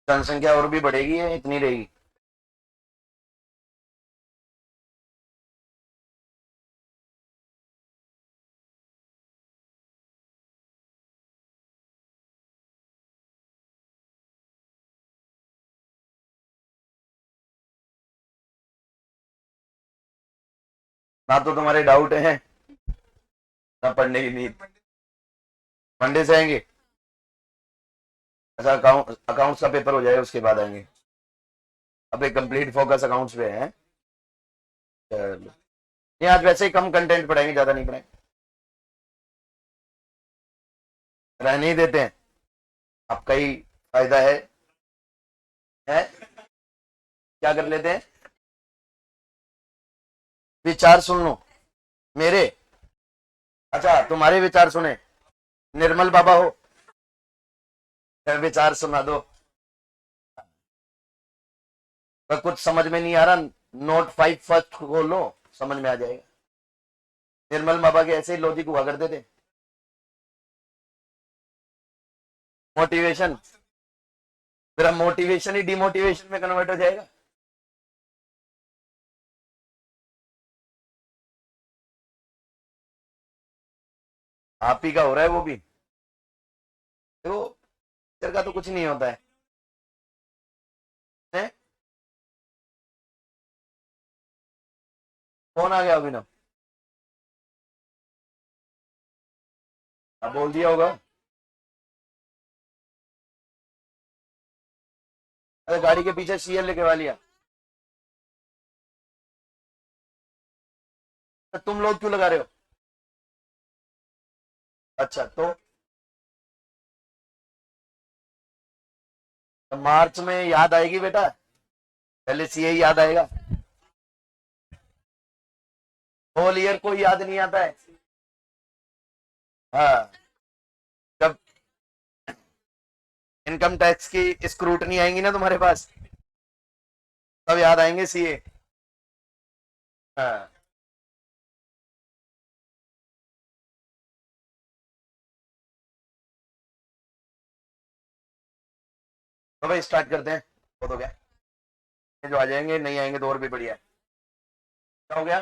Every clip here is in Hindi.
जनसंख्या और भी बढ़ेगी या इतनी रहेगी? ना तो तुम्हारे डाउट है, ना पढ़ने की नीड। मंडे से आएंगे? अच्छा, अकाउंट्स का पेपर हो जाए उसके बाद आएंगे। अबे कंप्लीट फोकस अकाउंट्स पे है। चलो, ये आज वैसे ही कम कंटेंट पढ़ाएंगे, ज्यादा नहीं पढ़ाएंगे। रहने ही देते हैं, आपका ही फायदा है। क्या कर लेते हैं? विचार सुन लो मेरे। अच्छा, तुम्हारे विचार सुने? निर्मल बाबा हो, विचार सुना दो। तो कुछ समझ में नहीं आ रहा, नोट 5 फर्स्ट खोलो, समझ में आ जाएगा। निर्मल बाबा के ऐसे ही लॉजिक हुआ करते थे। मोटिवेशन, मेरा मोटिवेशन ही डिमोटिवेशन में कन्वर्ट हो जाएगा। आप ही का हो रहा है वो भी। तो टीचर का तो कुछ नहीं होता है? कौन आ गया अभिनव? अब बोल दिया होगा। अरे गाड़ी के पीछे सीएल लेके वालिया। तो तुम लोग क्यों लगा रहे हो? अच्छा, तो मार्च में याद आएगी बेटा, पहले सीए याद आएगा। होल ईयर कोई याद नहीं आता है। हाँ, जब इनकम टैक्स की स्क्रूटनी आएंगी ना तुम्हारे पास, तब याद आएंगे सीए। हाँ, तो भाई स्टार्ट करते हैं। हो तो गया, ये जो आ जाएंगे, नहीं आएंगे तो और भी बढ़िया है। क्या हो गया?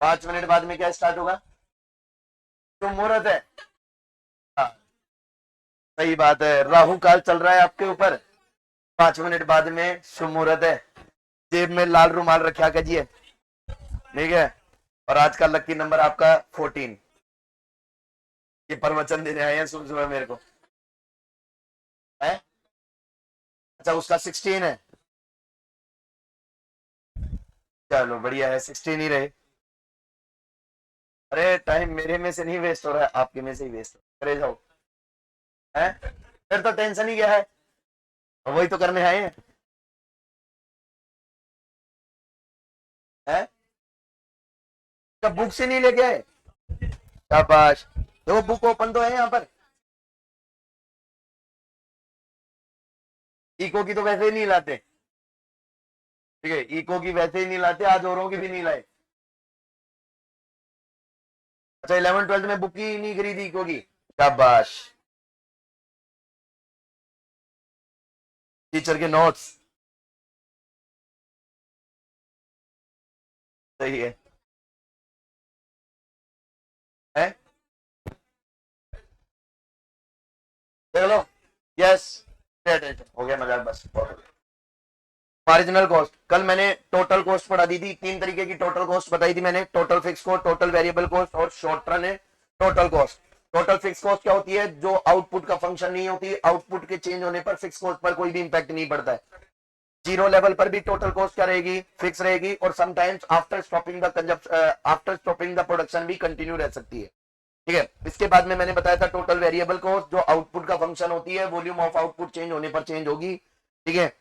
5 मिनट बाद में क्या स्टार्ट होगा? जो मुहूर्त है। हाँ, सही बात है, राहु काल चल रहा है आपके ऊपर। 5 मिनट बाद में शुभ मुहूर्त है। जेब में लाल रुमाल रखा कीजिए, ठीक है। और आज का लकी नंबर आपका 14। ये प्रवचन देने आए हैं सुबह सुबह मेरे को, है? अच्छा, उसका 16 है। चलो बढ़िया है, 16 ही रहे। अरे टाइम मेरे में से नहीं वेस्ट हो रहा है, आपके में से ही वेस्ट हो, करे जाओ। है, फिर तो टेंशन ही क्या है, वही तो करने आए हैं। है? कब बुक से नहीं लेके आए? शाबाश, दो बुक ओपन तो है यहाँ पर। इको की तो वैसे ही नहीं लाते, ठीक है, इको की वैसे ही नहीं लाते, आज औरों की भी नहीं लाए। अच्छा, 11 12 में बुक ही नहीं खरीदी इको की? शाबाश। टीचर के नोट्स, सही है? देख लो। यस, हो गया मजाक, बस बहुत हो गया। मार्जिनल कॉस्ट, कल मैंने टोटल कॉस्ट पढ़ा दी थी, 3 तरीके की टोटल कॉस्ट बताई थी मैंने, total fix cost, total variable cost और शॉर्ट रन है total cost. Total fix cost क्या होती है? जो आउटपुट का फंक्शन नहीं होती, आउटपुट के चेंज होने पर फिक्स कॉस्ट पर कोई भी इंपैक्ट नहीं पड़ता है। जीरो लेवल पर भी टोटल कॉस्ट क्या रहेगी? फिक्स रहेगी, और sometimes after stopping the after stopping the production भी कंटिन्यू रह सकती है, ठीक है। इसके बाद में मैंने बताया था टोटल वेरिएबल कॉस्ट, जो आउटपुट का फंक्शन होती है, वॉल्यूम ऑफ आउटपुट चेंज होने पर चेंज होगी, ठीक है।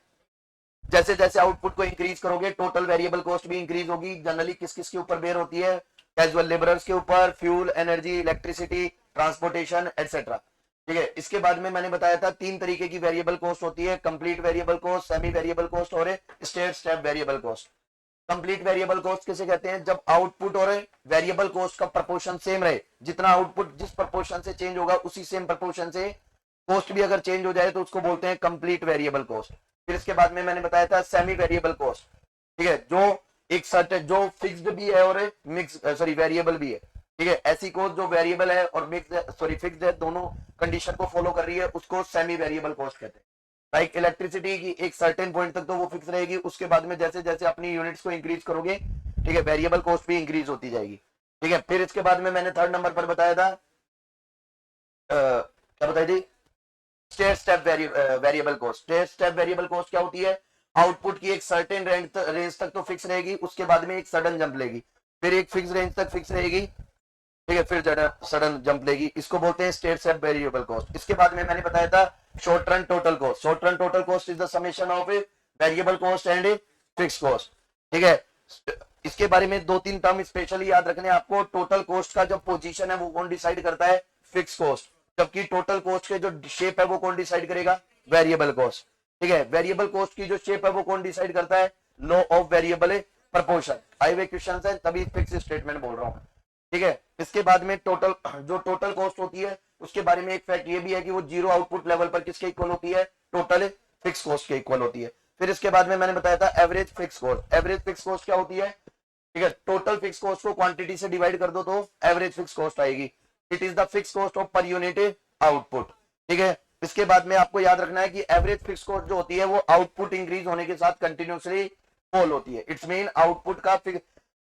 जैसे जैसे आउटपुट को इंक्रीज करोगे, टोटल वेरिएबल कॉस्ट भी इंक्रीज होगी। जनरली किस किस के ऊपर बेयर होती है? कैजुअल लेबरर्स के ऊपर, fuel, energy, electricity, transportation etcetera, ठीक है। इसके बाद में मैंने बताया था 3 तरीके की वेरिएबल कॉस्ट होती है, complete variable cost, semi variable cost और stair step variable cost. Complete variable cost किसे कहते हैं? जब आउटपुट और वेरिएबल कॉस्ट का प्रपोर्शन सेम रहे, जितना आउटपुट जिस प्रपोर्शन से चेंज होगा उसी सेम प्रपोर्शन से कॉस्ट भी अगर चेंज हो जाए तो उसको बोलते हैं कंप्लीट वेरिएबल कॉस्ट। फिर इसके बाद में मैंने बताया था सेमी वेरिएबल कॉस्ट, ठीक है, जो एक सर्टेन जो फिक्स्ड भी है और मिक्स सॉरी वेरिएबल भी है, ठीक है। ऐसी कॉस्ट जो वेरिएबल है और मिक्स सॉरी फिक्स्ड है, दोनों कंडीशन को फॉलो कर रही है, उसको सेमी वेरिएबल कॉस्ट कहते हैं। लाइक इलेक्ट्रिसिटी की एक सर्टेन पॉइंट तक तो वो फिक्स रहेगी, उसके बाद में जैसे जैसे अपनी यूनिट्स को इंक्रीज करोगे, ठीक है, वेरिएबल कॉस्ट भी इंक्रीज होती जाएगी, ठीक है। फिर इसके बाद में मैंने थर्ड नंबर पर बताया था क्या बताई थी, stair step variable cost. Stair step variable cost क्या होती है, आउटपुट की एक सर्टेन रेंज तक तो फिक्स रहेगी, उसके बाद में एक सडन जंप लेगी, फिर एक फिक्स रेंज तक फिक्स रहेगी, ठीक है, फिर सडन जंप लेगी, इसको बोलते हैं स्टेयर स्टेप वेरिएबल कॉस्ट। इसके बाद में मैंने बताया था short run total cost. Short run total cost is the summation of variable cost and fix cost, ठीक है। इसके बारे में दो तीन टर्म स्पेशली याद रखने आपको। टोटल कॉस्ट का जो पोजीशन है वो कौन डिसाइड करता है, फिक्स कॉस्ट, जबकि टोटल कॉस्ट के जो शेप है वो कौन डिसाइड करेगा, वेरिएबल कॉस्ट, ठीक है। वेरिएबल कॉस्ट की जो शेप है वो कौन डिसाइड करता है, लॉ ऑफ वेरिएबल प्रपोर्शन। आए हुए क्वेश्चन है तभी फिक्स स्टेटमेंट बोल रहा हूं, ठीक है। इसके बाद में टोटल जो टोटल कॉस्ट होती है उसके बारे में एक फैक्ट ये भी है कि वो जीरो आउटपुट लेवल पर किसके इक्वल होती है, टोटल फिक्स कॉस्ट के इक्वल होती है। फिर इसके बाद में मैंने बताया था average fix cost. Average fix cost क्या होती है, ठीक है, टोटल फिक्स कॉस्ट को क्वांटिटी से डिवाइड कर दो तो एवरेज फिक्स कॉस्ट आएगी। It is the fix cost of per unit output, ठीक है। इसके बाद में आपको याद रखना है कि एवरेज फिक्स कॉस्ट जो होती है वो आउटपुट इंक्रीज होने के साथ कंटिन्यूसली फॉल होती है। इट्स मीन आउटपुट का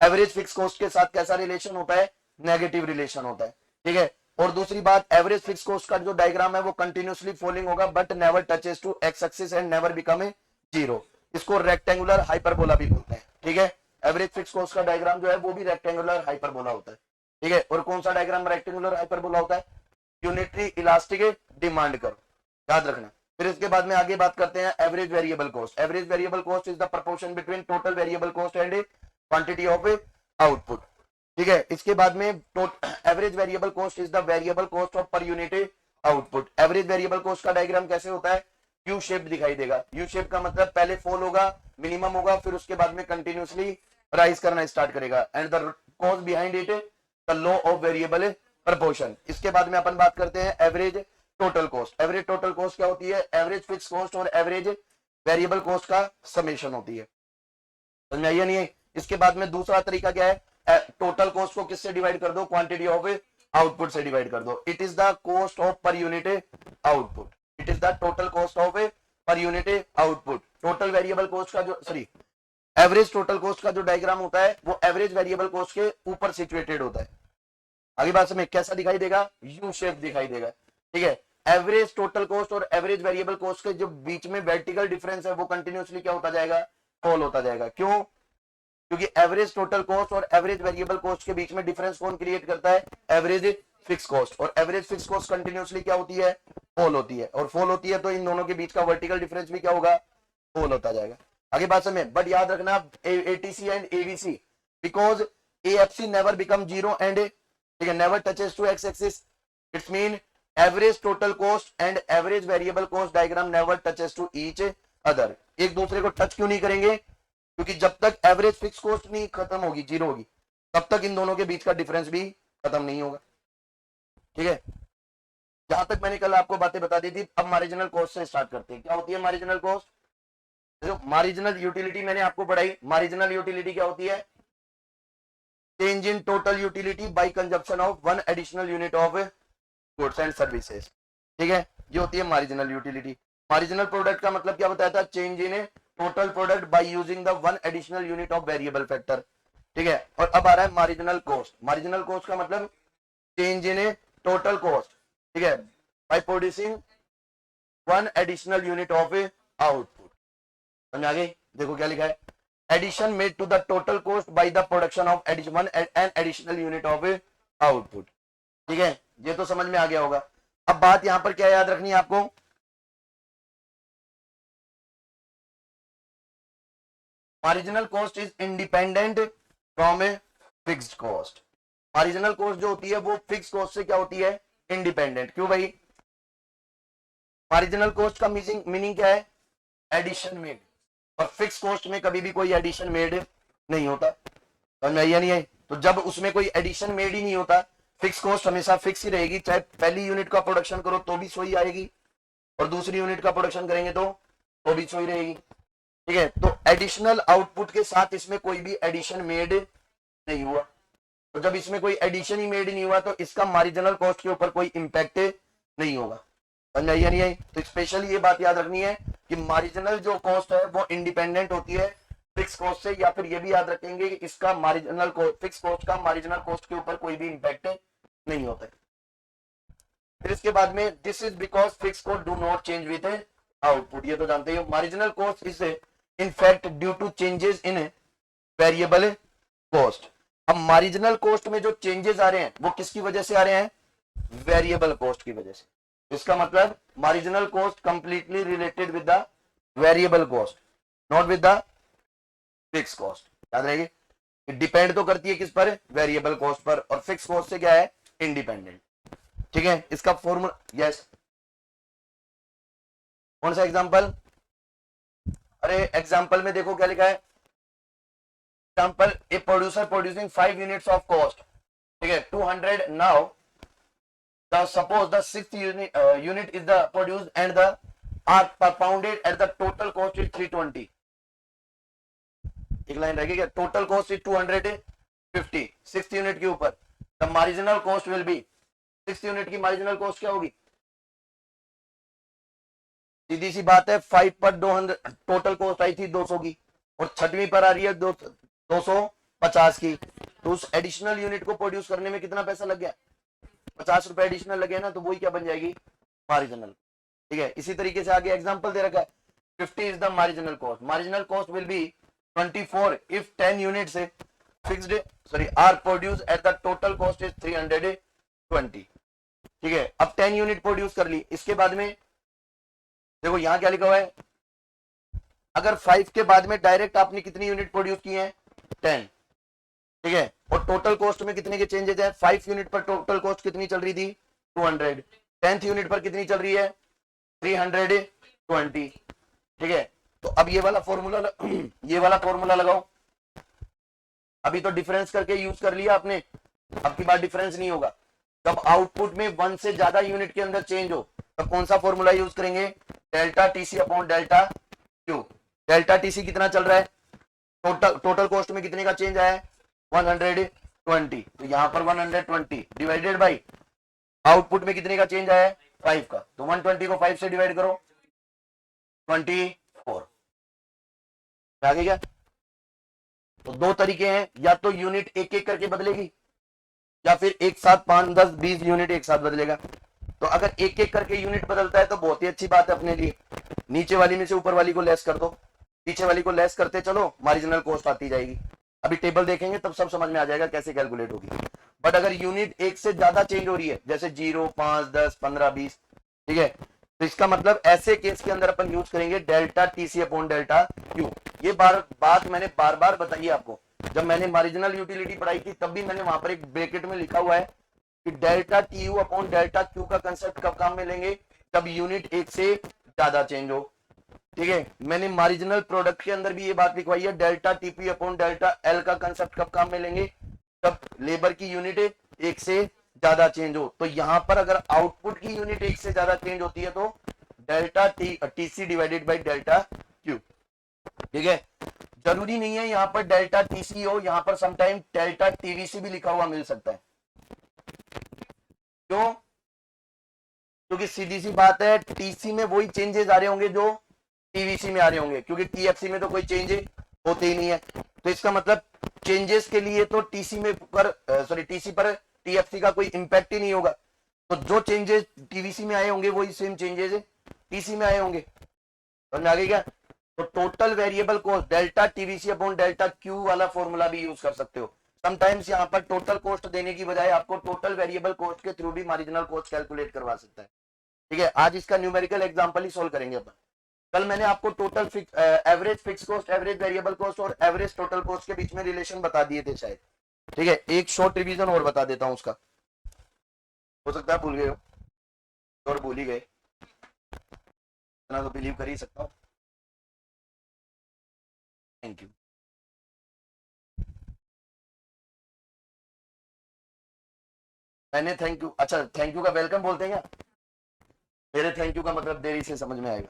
एवरेज फिक्स कॉस्ट के साथ कैसा रिलेशन होता है, नेगेटिव रिलेशन होता है, ठीक है। और दूसरी बात, एवरेज फिक्स कॉस्ट का जो डायग्राम है वो कंटिन्यूसली फॉलिंग होगा but never touches to X axis and never become a zero. इसको रेक्टेंगुलर हाइपरबोला भी बोलते हैं, ठीक है। एवरेज फिक्स कॉस्ट का डायग्राम जो है वो भी रेक्टेंगुलर हाइपरबोला होता है, ठीक है। और कौन सा डायग्राम रेक्टेंगुलर हाइपरबोला होता है, यूनिटरी इलास्टिक डिमांड कर्व, याद रखना। फिर इसके बाद में आगे बात करते हैं average variable cost. Average variable cost is the proportion between total variable cost and quantity of output, ठीक है। इसके बाद में average variable cost is the variable cost of per unit output. Average variable cost का डायग्राम कैसे होता है, यू शेप दिखाई देगा। यू शेप का मतलब पहले फॉल होगा, मिनिमम होगा, फिर उसके बाद में कंटिन्यूसली राइज करना स्टार्ट करेगा and the cause behind it the law of variable proportion. इसके बाद में अपन बात करते हैं average total cost. Average total cost क्या होती है, एवरेज फिक्स कॉस्ट और एवरेज वेरिएबल कॉस्ट का समेशन होती है, समझ में आइए नहीं है। इसके बाद में दूसरा तरीका क्या है, टोटल कॉस्ट को किससे डिवाइड कर दो, क्वांटिटी ऑफ आउटपुट से डिवाइड कर दो। It is the cost of per unit output. It is the total cost of per unit output. Total variable cost का जो सॉरी एवरेज टोटल कॉस्ट का जो डायग्राम होता है वो एवरेज वेरिएबल कॉस्ट के ऊपर सिचुएटेड होता है। आगे बात में कैसा दिखाई देगा, यू शेप दिखाई देगा, ठीक है। एवरेज टोटल कॉस्ट और एवरेज वेरिएबल कॉस्ट के जो बीच में वर्टिकल डिफरेंस है वो कंटिन्यूसली क्या होता जाएगा, फॉल होता जाएगा। क्यों, क्योंकि एवरेज टोटल कॉस्ट और एवरेज वेरिएबल कॉस्ट के बीच में डिफरेंस कौन क्रिएट करता है, एवरेज फिक्स कॉस्ट। और एवरेज फिक्स कॉस्ट कंटिन्यूसली क्या होती है, फॉल होती है। और फॉल होती है तो इन दोनों के बीच का वर्टिकल डिफरेंस भी क्या होगा, फॉल होता जाएगा। आगे बात समझ, बट याद रखना ATC and AVC because AFC never become zero and ठीक है never touches to X axis. Its mean average total cost and average variable cost diagram never touches to each other. एक दूसरे को टच क्यों नहीं करेंगे, क्योंकि जब तक एवरेज फिक्स कॉस्ट नहीं खत्म होगी, जीरो होगी, तब तक इन दोनों के बीच का डिफरेंस भी खत्म नहीं होगा, ठीक है। जहां तक मैंने कल आपको बातें बता दी थी, अब मार्जिनल कॉस्ट से स्टार्ट करते हैं। क्या होती है मार्जिनल कॉस्ट, मार्जिनल यूटिलिटी मैंने आपको पढ़ाई। मार्जिनल यूटिलिटी क्या होती है, change in total utility by consumption of one additional unit of goods and services, ठीक है, ये होती है मार्जिनल यूटिलिटी। मार्जिनल प्रोडक्ट का मतलब क्या बताया था, change in total product by using the one additional unit of variable factor, ठीक है। और अब आ रहा है मार्जिनल कॉस्ट। मार्जिनल कॉस्ट का मतलब चेंज इन टोटल कॉस्ट, ठीक है, by producing one additional unit of output. समझ आ गई, देखो क्या लिखा है, addition made to the total cost by the production of one an additional unit of output, ठीक है। ये तो समझ में आ गया होगा। अब बात यहां पर क्या याद रखनी है आपको, marginal cost is independent from a fixed cost. Marginal cost जो होती है वो फिक्स कॉस्ट से क्या होती है, इंडिपेंडेंट। क्यों भाई, मार्जिनल कॉस्ट का मीनिंग क्या है, एडिशन मेड, और फिक्स कॉस्ट में कभी भी कोई एडिशन मेड नहीं होता, समझ में आई या नहीं है। तो जब उसमें कोई एडिशन मेड ही नहीं होता फिक्स कॉस्ट हमेशा फिक्स ही रहेगी, चाहे पहली यूनिट का प्रोडक्शन करो तो भी सोई आएगी और दूसरी यूनिट का प्रोडक्शन करेंगे तो भी सोई रहेगी। ठीक है, तो एडिशनल आउटपुट के साथ इसमें कोई भी एडिशन मेड नहीं हुआ, तो जब इसमें कोई एडिशन ही मेड नहीं हुआ तो इसका मार्जिनल कॉस्ट के ऊपर कोई इंपैक्ट नहीं होगा। समझ आई या नहीं आई? तो स्पेशली ये बात याद रखनी है कि मार्जिनल जो कॉस्ट है वो इंडिपेंडेंट होती है फिक्स कॉस्ट से, या फिर ये भी याद रखेंगे कि इसका मार्जिनल फिक्स कॉस्ट का मार्जिनल कॉस्ट के ऊपर कोई भी इंपैक्ट नहीं होता है। फिर इसके बाद में this is because fix cost do not change with output, ये तो जानते हो। Marginal cost is in fact due to changes in variable cost. अब मार्जिनल कॉस्ट में जो चेंजेस आ रहे हैं वो किसकी वजह से आ रहे हैं? वेरिएबल कॉस्ट की वजह से। इसका मतलब marginal cost completely related with the variable cost, not with the fix cost. याद रहेगी, डिपेंड तो करती है किस पर? वेरिएबल कॉस्ट पर, और फिक्स कॉस्ट से क्या है? इंडिपेंडेंट। ठीक है, इसका फॉर्मूला यस। कौन सा एग्जांपल? अरे एग्जांपल में देखो क्या लिखा है। Example, a producer producing 5 units of cost, ठीक है, 200 now suppose the sixth unit is the produced and the are propounded at the total cost is 320। एक लाइन रहेगी क्या? Total cost is 250 six unit के ऊपर, the marginal cost will be, six unit की मार्जिनल कॉस्ट क्या होगी? सीधी सी बात है, 5 पर 200 टोटल कॉस्ट आई थी 200 की, और छठवीं पर आ रही है 250 की, तो उस एडिशनल यूनिट को प्रोड्यूस करने में कितना पैसा लग गया? 50 रुपए एडिशनल लगे ना, तो वही क्या बन जाएगी? मार्जिनल। ठीक है, इसी तरीके से आगे एग्जांपल दे रखा है, 50 is the marginal cost, marginal cost will be 24 if 10 units are produced at the total cost is 320। ठीक है, अब 10 यूनिट प्रोड्यूस कर ली, इसके बाद में देखो यहां क्या लिखा हुआ है, अगर 5 के बाद में डायरेक्ट आपने कितनी यूनिट प्रोड्यूस की है? 10। ठीक है, और टोटल कॉस्ट में कितने के चेंजेस है? 5 यूनिट पर टोटल कॉस्ट कितनी चल रही थी? 200। 10th यूनिट पर कितनी चल रही है? 320। ठीक है, तो अब ये वाला फॉर्मूला लगाओ। अभी तो डिफरेंस करके यूज कर लिया आपने, अब की बार डिफरेंस नहीं होगा। जब आउटपुट में 1 से ज्यादा यूनिट के अंदर चेंज हो तब कौन सा फॉर्मूला यूज करेंगे? Delta TC upon delta Q. Delta TC कितना चल रहा है? टोटल कॉस्ट में कितने का चेंज आया है? 120। तो यहां पर 120 डिवाइडेड बाई आउटपुट में कितने का चेंज आया है? 5 का, तो 120 को 5 से डिवाइड करो, 24। आगे क्या? तो दो तरीके हैं, या तो यूनिट एक एक करके बदलेगी, या फिर एक साथ 5, 10, 20 यूनिट एक साथ बदलेगा। तो अगर एक एक करके यूनिट बदलता है तो बहुत ही अच्छी बात है अपने लिए, नीचे वाली में से ऊपर वाली को लेस कर दो, पीछे वाली को लेस करते चलो, मार्जिनल कॉस्ट आती जाएगी। अभी टेबल देखेंगे तब सब समझ में आ जाएगा कैसे कैलकुलेट होगी। बट अगर यूनिट एक से ज्यादा चेंज हो रही है, जैसे 0, 5, 10, 15, 20, ठीक है, तो इसका मतलब ऐसे केस के अंदर अपन यूज करेंगे delta TC upon delta Q. ये बात मैंने बार बार बताई आपको, जब मैंने मार्जिनल यूटिलिटी पढ़ाई थी तब भी मैंने वहां पर एक ब्रैकेट में लिखा हुआ है कि delta T U upon delta Q का कंसेप्ट कब काम में लेंगे? जब यूनिट एक से ज्यादा चेंज हो। ठीक है, मैंने मार्जिनल प्रोडक्ट के अंदर भी ये बात लिखवाई है, delta TP upon delta L का कंसेप्ट कब काम में लेंगे? जब लेबर की यूनिट एक से ज्यादा चेंज हो। तो यहां पर अगर आउटपुट की यूनिट एक से ज्यादा चेंज होती है तो delta TC divided by delta Q. ठीक है, जरूरी नहीं है यहां पर डेल्टा टीसी हो, यहां पर समटाइम डेल्टा टीवीसी भी लिखा हुआ मिल सकता है। क्यों? क्योंकि सीधी सी बात है, टीसी में वही चेंजेस आ रहे होंगे जो टीवीसी में आ रहे होंगे, क्योंकि टीएफसी में तो कोई चेंज होते ही नहीं है। तो इसका मतलब चेंजेस के लिए तो टीसी पर टीएफसी का कोई इंपैक्ट ही नहीं होगा। तो जो चेंजेस टीवीसी में आए होंगे वही सेम चेंजेस टीसी में आए होंगे। समझ आ गई क्या? तो total variable cost delta TVC upon delta Q वाला फॉर्मूला भी यूज कर सकते हो। समटाइम्स यहाँ पर टोटल कॉस्ट देने की बजाय आपको टोटल वेरिएबल कॉस्ट के थ्रू भी मार्जिनल कॉस्ट कैलकुलेट करवा सकता है। ठीक है, आज इसका न्यूमेरिकल एग्जांपल ही सोल्व करेंगे अपन। कल मैंने आपको total average fix cost, average variable cost और एवरेज टोटल कॉस्ट के बीच में रिलेशन बता दिए थे शायद। ठीक है, एक शॉर्ट रिवीजन और बता देता हूं उसका, हो सकता है भूल गए हो और भूल ही गए, इतना तो बिलीव कर ही सकता हूं। Thank you. मैंने थैंक यू, अच्छा थैंक यू का वेलकम बोलते हैं क्या? मेरे थैंक यू का मतलब देरी से समझ में आएगा।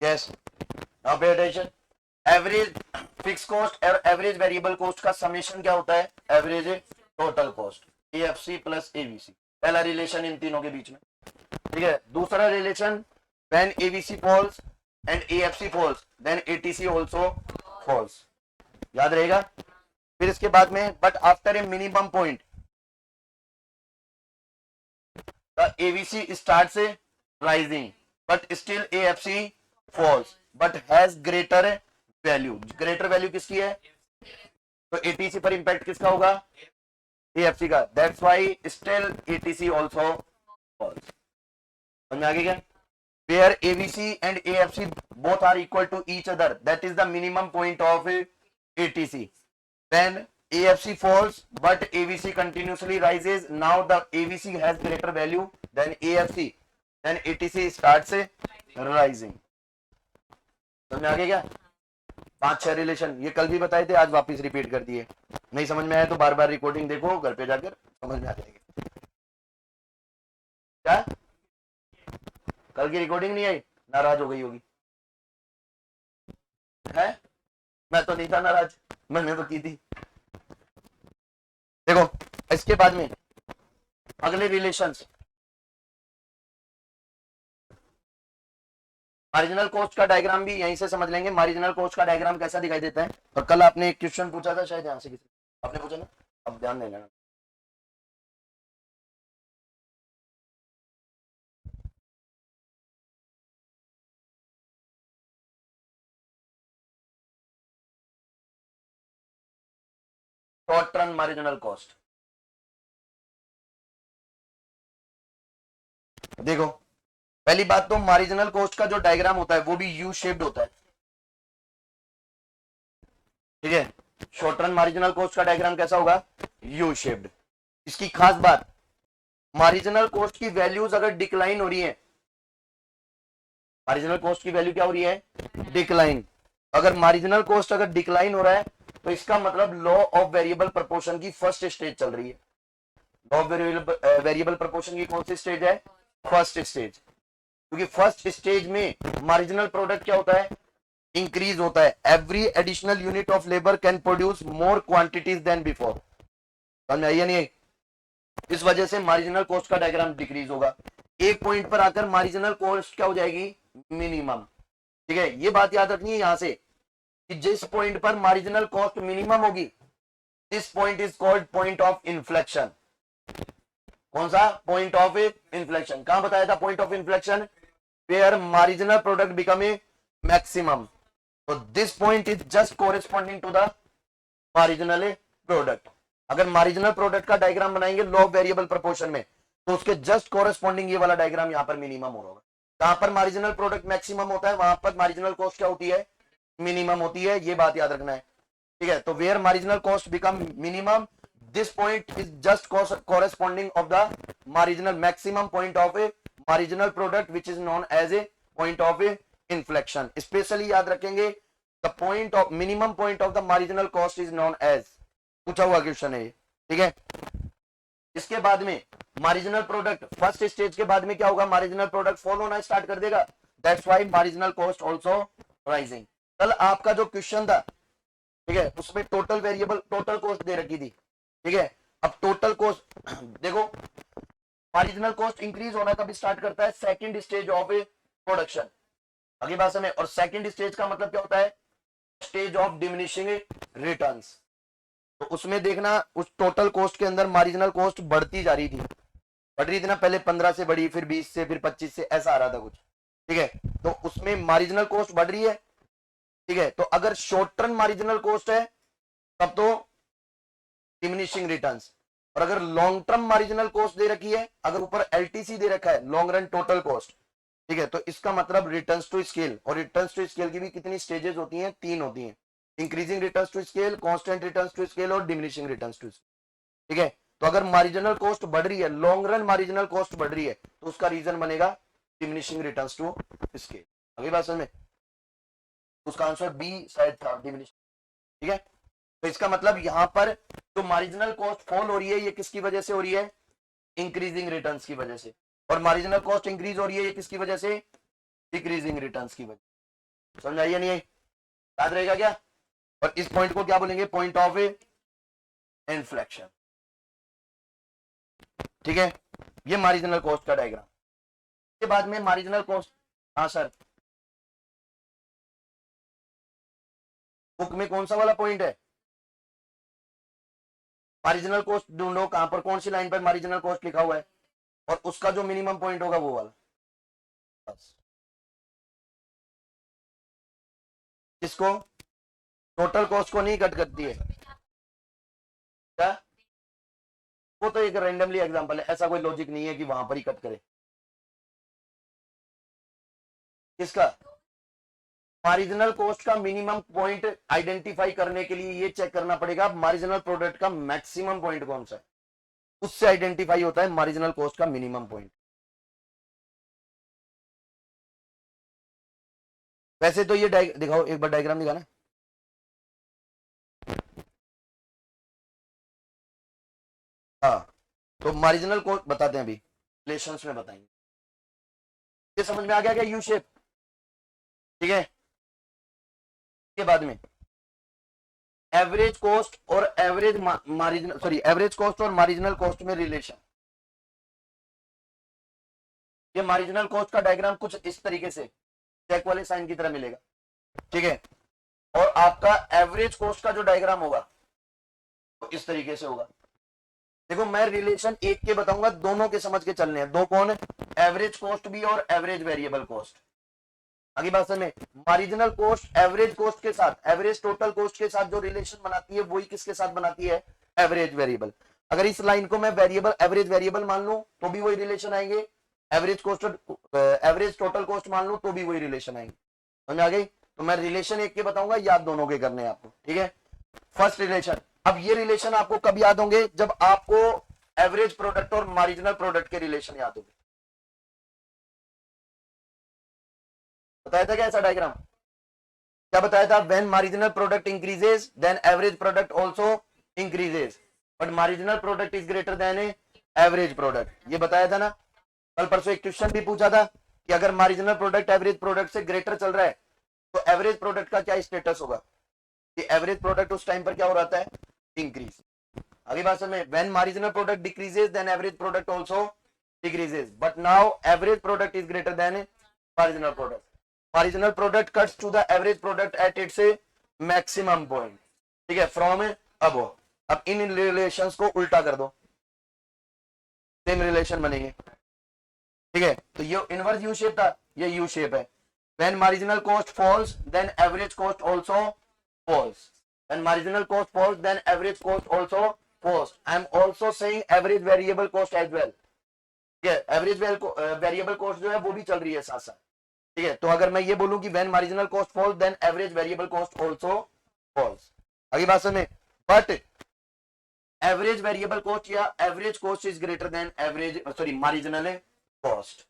Yes, now pay attention. Average fix cost और एवरेज वेरिएबल कॉस्ट का समेशन क्या होता है? Average total cost, AFC plus AVC. पहला रिलेशन इन तीनों के बीच में, ठीक है। दूसरा relation, when AVC falls and AFC falls then ATC also falls, याद रहेगा। फिर इसके बाद में but after a minimum point the AVC starts rising but still AFC falls but has greater value. Greater value किसकी है? तो एटीसी पर इंपैक्ट किसका होगा? एएफसी का। That's why still ATC also falls. समझ में आ गया क्या? Where AVC and AFC both are equal to each other, that is the minimum point of ATC. When AFC falls but AVC continuously rises, now the AVC has greater value than AFC, then ATC starts rising. समझ में आ गया क्या? 5-6 रिलेशन ये कल भी बताए थे, आज वापस रिपीट कर दिए। नहीं समझ में आया तो बार बार रिकॉर्डिंग देखो, घर पे जाकर समझ में आ जाएगी। क्या कल की रिकॉर्डिंग नहीं आई? नाराज हो गई होगी है? मैं तो नहीं था नाराज, मैंने तो की थी। देखो इसके बाद में अगले रिलेशंस, मार्जिनल कॉस्ट का डायग्राम भी यहीं से समझ लेंगे। मार्जिनल कॉस्ट का डायग्राम कैसा दिखाई देता है? और कल आपने एक क्वेश्चन पूछा था शायद, यहां से किसी आपने पूछा ना, अब ध्यान दे लेना। शॉर्ट टर्म मार्जिनल कॉस्ट, देखो पहली बात तो मार्जिनल कॉस्ट का जो डायग्राम होता है वो भी यू शेप्ड होता है, ठीक है। शॉर्ट टर्म मार्जिनल कॉस्ट का डायग्राम कैसा होगा? U shaped. इसकी खास बात, मार्जिनल कॉस्ट की वैल्यूज अगर डिक्लाइन हो रही है, मार्जिनल कॉस्ट की वैल्यू क्या हो रही है? डिक्लाइन। अगर मार्जिनल कॉस्ट अगर डिक्लाइन हो रहा है तो इसका मतलब लॉ ऑफ वेरिएबल प्रोपोर्शन की फर्स्ट स्टेज चल रही है। लॉ ऑफ वेरिएबल प्रोपोर्शन की कौन सी स्टेज है? First stage. क्योंकि फर्स्ट स्टेज में मार्जिनल प्रोडक्ट क्या होता है? इंक्रीज होता है। Every additional unit of labour can produce more quantities than before. समझ में आई या नहीं? इस वजह से मार्जिनल कॉस्ट का डायग्राम डिक्रीज होगा। एक पॉइंट पर आकर मार्जिनल कॉस्ट क्या हो जाएगी? मिनिमम। ठीक है, ये बात याद रखनी है यहां से कि जिस पॉइंट पर मार्जिनल कॉस्ट मिनिमम होगी, this point is called point of inflection. कौन सा? Point of inflection. कहां बताया था point of inflection? Where marginal product become a maximum. तो this point is just corresponding to the marginal product. अगर मार्जिनल प्रोडक्ट का डायग्राम बनाएंगे लॉ ऑफ वेरिएबल प्रोपोर्शन में, तो उसके जस्ट कोरेस्पॉन्डिंग ये वाला डायग्राम यहां पर मिनिमम हो रहा होगा। जहां पर मार्जिनल प्रोडक्ट मैक्सिमम होता है वहां पर मार्जिनल कॉस्ट क्या होती है? मिनिमम होती है। ये बात याद रखना है, ठीक है। तो where marginal cost become minimum, this point is just corresponding of the marginal maximum point of a marginal product which is known as a point of a inflection. Especially याद रखेंगे the point of minimum point of the marginal cost is known as, पूछा हुआ क्वेश्चन है ये, ठीक है। इसके बाद में मार्जिनल प्रोडक्ट फर्स्ट स्टेज के बाद में क्या होगा? मार्जिनल प्रोडक्ट फॉल होना स्टार्ट कर देगा। That's why marginal cost also rising. कल आपका जो क्वेश्चन था, ठीक है, उसमें टोटल वेरिएबल टोटल कॉस्ट दे रखी थी, ठीक है। अब टोटल कॉस्ट देखो, मार्जिनल कॉस्ट इंक्रीज होना कब स्टार्ट करता है? Second stage of production. आगे बात समझ। और सेकंड स्टेज का मतलब क्या होता है? Stage of diminishing returns. तो उसमें देखना उस टोटल कॉस्ट के अंदर मार्जिनल कॉस्ट बढ़ती जा रही थी, बढ़ रही थी ना, पहले 15 से बढ़ी, फिर 20 से, फिर 25 से, ऐसा आ रहा था कुछ, ठीक है। तो उसमें मार्जिनल कॉस्ट बढ़ रही है, ठीक है। तो अगर शॉर्ट टर्म मार्जिनल कॉस्ट है तब तो डिमिनिशिंग रिटर्न्स, और अगर लॉन्ग टर्म मार्जिनल कॉस्ट दे रखी है, अगर ऊपर एलटीसी दे रखा है, लॉन्ग रन टोटल कॉस्ट, ठीक है, तो इसका मतलब रिटर्न्स टू स्केल। और रिटर्न्स टू स्केल की भी कितनी स्टेजेस होती हैं? 3 होती हैं, increasing returns to scale, constant returns to scale और डिमिनिशिंग रिटर्न्स टू स्केल, ठीक है। तो अगर मार्जिनल कॉस्ट बढ़ रही है, लॉन्ग रन मार्जिनल कॉस्ट बढ़ रही है, तो उसका रीजन बनेगा डिमिनिशिंग रिटर्न्स टू स्केल। अगली बात समझ में? उसका आंसर बी शायद था, डिमिनिशिंग, ठीक है। तो इसका मतलब यहां पर जो मार्जिनल कॉस्ट फॉल हो रही है, ये किसकी वजह से हो रही है? इंक्रीजिंग रिटर्न्स की वजह से। और मार्जिनल कॉस्ट इंक्रीज हो रही है, ये किसकी वजह से? डिक्रीजिंग रिटर्न्स की वजह। समझ आइए नहीं आई? याद रहेगा क्या? और इस पॉइंट को क्या बोलेंगे? पॉइंट ऑफ इन्फ्लेक्शन, ठीक है। ये मार्जिनल कॉस्ट का डायग्राम। के बाद में मार्जिनल कॉस्ट, हाँ सर, बुक में कौन सा वाला पॉइंट है? मार्जिनल कॉस्ट ढूंढो, कहां पर, कौन सी लाइन पर मार्जिनल कॉस्ट लिखा हुआ है, और उसका जो मिनिमम पॉइंट होगा वो वाला। बस किसको? टोटल कॉस्ट को नहीं कट करती है क्या? वो तो एक रैंडमली एग्जांपल है, ऐसा कोई लॉजिक नहीं है कि वहां पर ही कट करे। किसका? मार्जिनल कॉस्ट का मिनिमम पॉइंट आइडेंटिफाई करने के लिए ये चेक करना पड़ेगा मार्जिनल प्रोडक्ट का मैक्सिमम पॉइंट कौन सा है, उससे आइडेंटिफाई होता है मार्जिनल कॉस्ट का मिनिमम पॉइंट। वैसे तो ये दिखाओ, एक बार डायग्राम दिखाना। हाँ, तो मार्जिनल कॉस्ट बताते हैं अभी, रिलेशंस में बताएंगे। ये समझ में आ गया क्या? यू शेप, ठीक है। के बाद में एवरेज कॉस्ट और average marginal, sorry, average cost और मार्जिनल कॉस्ट में रिलेशन। ये मार्जिनल कॉस्ट का डायग्राम कुछ इस तरीके से चेक वाले साइन की तरह मिलेगा, ठीक है। और आपका एवरेज कॉस्ट का जो डायग्राम होगा तो इस तरीके से होगा। देखो मैं रिलेशन एक के बताऊंगा, दोनों के समझ के चलने हैं। दो कौन है? एवरेज कॉस्ट भी और एवरेज वेरिएबल कॉस्ट। आगे बात समझ में? मार्जिनल कॉस्ट एवरेज कॉस्ट के साथ, एवरेज टोटल कॉस्ट के साथ जो रिलेशन बनाती है, वही किसके साथ बनाती है? Average variable. अगर इस लाइन को मैं वेरिएबल, एवरेज वेरिएबल मान लूं तो भी वही रिलेशन आएंगे, average cost, average total cost मान लूं तो भी वही रिलेशन आएंगे। समझ आ गई? तो मैं रिलेशन एक के बताऊंगा, याद दोनों के करने हैं आपको, ठीक है। फर्स्ट रिलेशन, अब ये रिलेशन आपको कब याद होंगे? जब आपको एवरेज प्रोडक्ट और मार्जिनल प्रोडक्ट के रिलेशन याद होंगे। बताया था क्या ऐसा डायग्राम? क्या बताया था? When marginal product increases then average product also increases, but marginal product is greater than average product. ये बताया था ना। कल परसों एक क्वेश्चन भी पूछा था कि अगर मार्जिनल प्रोडक्ट एवरेज प्रोडक्ट से ग्रेटर चल रहा है तो एवरेज प्रोडक्ट का क्या स्टेटस होगा? कि एवरेज प्रोडक्ट उस टाइम पर क्या हो रहा है? इंक्रीज। आगे बात समझ में? When marginal product decreases then average product also decreases, but now average product is greater than marginal product. Marginal product cuts to the average product at its maximum point, ठीक है, फ्रॉम अबो। अब इन रिलेशंस को उल्टा कर दो, सेम रिलेशन बनेंगे, ठीक है। तो ये इनवर्स यू शेप था, ये यू शेप है। When marginal cost falls then average cost also falls, when marginal cost falls then average cost also falls. I am also saying average variable cost as well, ठीक है। एवरेज वेरिएबल कॉस्ट जो है वो भी चल रही है साथ साथ, ठीक है। तो अगर मैं ये बोलूं कि when marginal cost falls then average variable cost also falls, अगली बात समझ में? बट एवरेज वेरिएबल कॉस्ट या average cost is greater than average, sorry, marginal cost.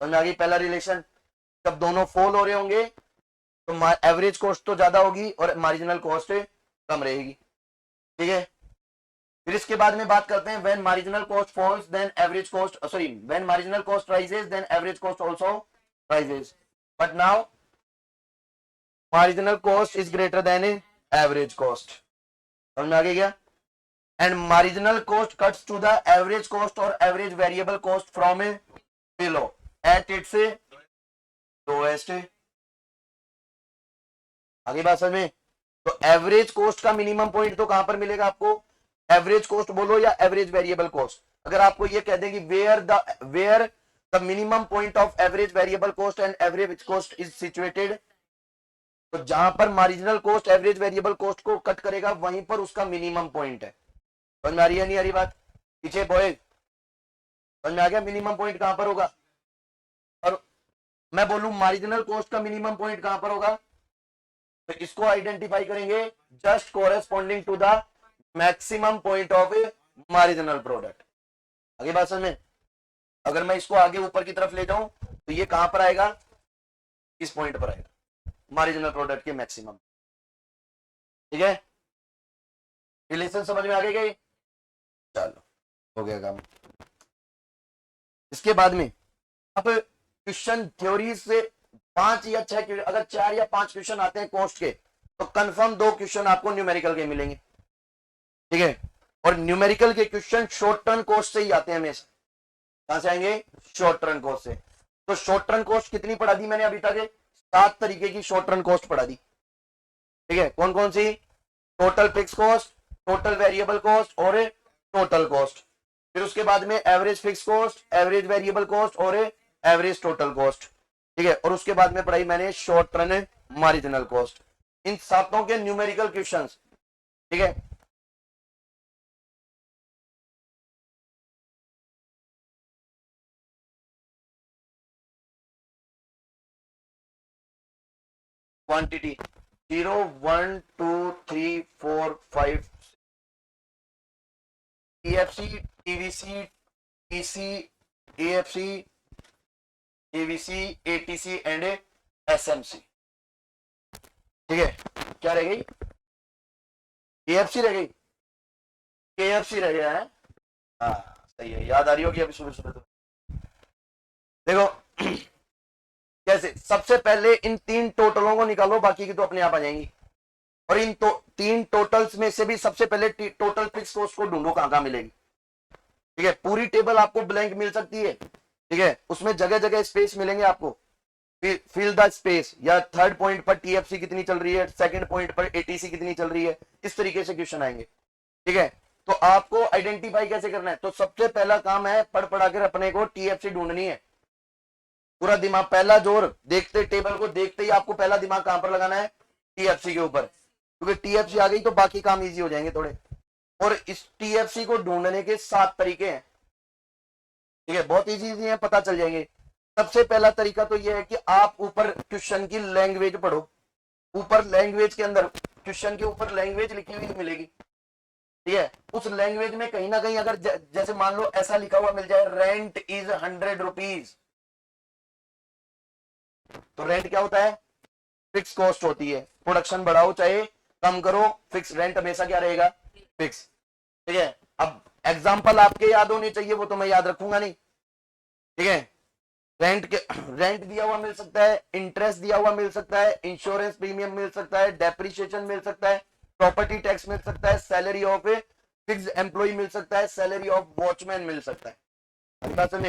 समझ आ गई पहला रिलेशन? जब दोनों फॉल हो रहे होंगे तो एवरेज कॉस्ट तो ज्यादा होगी और मार्जिनल कॉस्ट कम रहेगी, ठीक है। फिर इसके बाद में बात करते हैं when marginal cost falls then average cost, sorry, when marginal cost rises then average cost also rises, but now marginal cost is greater than average cost. समझ में आ गया क्या? And marginal cost cuts to the average cost और average variable cost from below at its lowest आगे बात समझ में। तो एवरेज कॉस्ट का मिनिमम पॉइंट तो कहां पर मिलेगा आपको, एवरेज कॉस्ट बोलो या एवरेज वेरिएबल कॉस्ट। अगर आपको ये कह दें कि where the minimum point of average variable cost and average cost is situated, तो जहां पर marginal cost average variable cost को कट करेगा वहीं पर उसका मिनिमम पॉइंट है। समझ में आ रही है नहीं आ रही बात, पीछे बॉयज समझ में आ गया मिनिमम पॉइंट कहां पर होगा। और मैं बोलूं मार्जिनल कॉस्ट का मिनिमम पॉइंट कहां पर होगा, तो इसको आइडेंटिफाई करेंगे just corresponding to the maximum point of a marginal product. आगे बात समझ में। अगर मैं इसको आगे ऊपर की तरफ ले जाऊं तो ये कहां पर आएगा, इस पॉइंट पर आएगा मार्जिनल प्रोडक्ट के मैक्सिमम। ठीक है, रिलेशन समझ में आ गई। चलो हो गया काम। इसके बाद में अब क्वेश्चन थ्योरी से 5 या 6, अगर 4 या 5 क्वेश्चन आते हैं कॉस्ट के, तो कंफर्म 2 क्वेश्चन आपको न्यूमेरिकल के मिलेंगे। ठीक है, और न्यूमेरिकल के क्वेश्चन शॉर्ट टर्म कॉस्ट से ही आते हैं हमेशा। कहां से आएंगे, शॉर्ट टर्म कॉस्ट से। तो शॉर्ट टर्म कॉस्ट कितनी पढ़ा दी मैंने अभी तक, 7 तरीके की शॉर्ट टर्म कॉस्ट पढ़ा दी। ठीक है, कौन कौन सी, total fix cost, total variable cost और टोटल कॉस्ट। फिर उसके बाद में average fix cost, average variable cost और एवरेज टोटल कॉस्ट। ठीक है, और उसके बाद में पढ़ाई मैंने शॉर्ट टर्म मार्जिनल कॉस्ट। इन सातों के न्यूमेरिकल क्वेश्चंस। ठीक है, quantity 0 1 2 3 4 5 TFC, TVC, TC, AFC, AVC, ATC and SMC. ठीक है, क्या रह गई, एएफसी रह गई, केएफसी रह गया है। हाँ सही है, याद आ रही होगी अभी सुबह सुबह तो। देखो कैसे, सबसे पहले इन 3 टोटलों को निकालो, बाकी की तो अपने आप आ जाएंगी। और इन 3 टोटल्स में से भी सबसे पहले टोटल फिक्स कॉस्ट को ढूंढो कहां कहां मिलेगी। ठीक है, पूरी टेबल आपको ब्लैंक मिल सकती है। ठीक है, उसमें जगह जगह स्पेस मिलेंगे आपको, फिल द स्पेस, या थर्ड पॉइंट पर टीएफसी कितनी चल रही है, सेकंड पॉइंट पर एटीसी कितनी चल रही है, इस तरीके से क्वेश्चन आएंगे। ठीक है, तो आपको आइडेंटिफाई कैसे करना है, तो सबसे पहला काम है पढ़ पढ़ा कर अपने को टीएफसी ढूंढनी है। पूरा दिमाग, पहला जोर देखते, टेबल को देखते ही आपको पहला दिमाग कहां पर लगाना है, टीएफसी के ऊपर, क्योंकि टीएफसी आ गई तो बाकी काम इजी हो जाएंगे थोड़े। और इस टीएफसी को ढूंढने के 7 तरीके हैं। ठीक है, बहुत इजी है, पता चल जाएंगे। सबसे पहला तरीका तो यह है कि आप ऊपर क्वेश्चन की लैंग्वेज पढ़ो। ऊपर लैंग्वेज के अंदर, क्वेश्चन के ऊपर लैंग्वेज लिखी हुई मिलेगी। ठीक है, उस लैंग्वेज में कहीं ना कहीं अगर जैसे मान लो ऐसा लिखा हुआ मिल जाए, रेंट इज 100 रुपीज, तो रेंट क्या होता है, फिक्स कॉस्ट होती है। प्रोडक्शन बढ़ाओ चाहे कम करो, फिक्स रेंट हमेशा क्या रहेगा, फिक्स। ठीक है, अब एग्जाम्पल आपके याद होने चाहिए, वो तो मैं याद रखूंगा नहीं। ठीक है, रेंट दिया हुआ मिल सकता है, इंटरेस्ट दिया हुआ मिल सकता है, इंश्योरेंस प्रीमियम मिल सकता है, डेप्रिसिएशन मिल सकता है, प्रॉपर्टी टैक्स मिल सकता है, salary of a fix employ मिल सकता है, सैलरी ऑफ वॉचमैन मिल सकता है।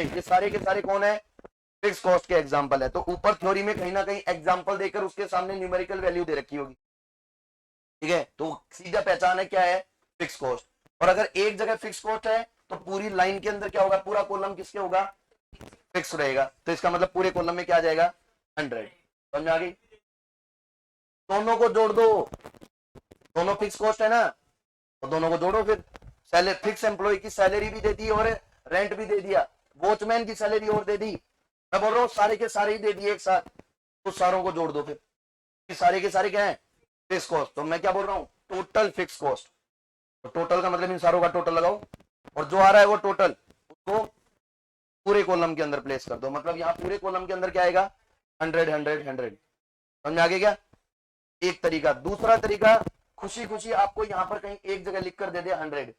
ये सारे के सारे कौन है, फिक्स कॉस्ट के एग्जांपल है। तो ऊपर थ्योरी में कहीं ना कहीं एग्जांपल देकर उसके सामने न्यूमेरिकल वैल्यू दे रखी होगी। ठीक है, तो सीधा पहचान है क्या है, फिक्स कॉस्ट। और अगर एक जगह फिक्स कॉस्ट है तो पूरी लाइन के अंदर क्या होगा, पूरा कॉलम किसके होगा, फिक्स रहेगा। तो इसका मतलब पूरे कॉलम में क्या आ जाएगा, 100। समझ में आ गई। दोनों को जोड़ दो, दोनों फिक्स कॉस्ट है ना, तो दोनों को जोड़ो फिर। सैलरी, फिक्स एम्प्लॉय की सैलरी भी दे दी और रेंट भी दे दिया, वॉचमैन की सैलरी और दे दी। मैं बोल रहा हूँ सारे के सारे ही दे दिए एक साथ, तो सारों को जोड़ दो फिर, कि सारे के सारे क्या है, फिक्स कॉस्ट। तो मैं क्या बोल रहा हूँ, टोटल फिक्स कॉस्ट। तो टोटल का मतलब इन सारों का टोटल लगाओ, और जो आ रहा है वो टोटल, उसको पूरे कॉलम के अंदर प्लेस कर दो। मतलब यहाँ पूरे कॉलम के अंदर क्या आएगा, 100 100 100। समझ में आ गया क्या, एक तरीका। दूसरा तरीका, खुशी खुशी आपको यहां पर कहीं एक जगह लिख कर दे दे 100,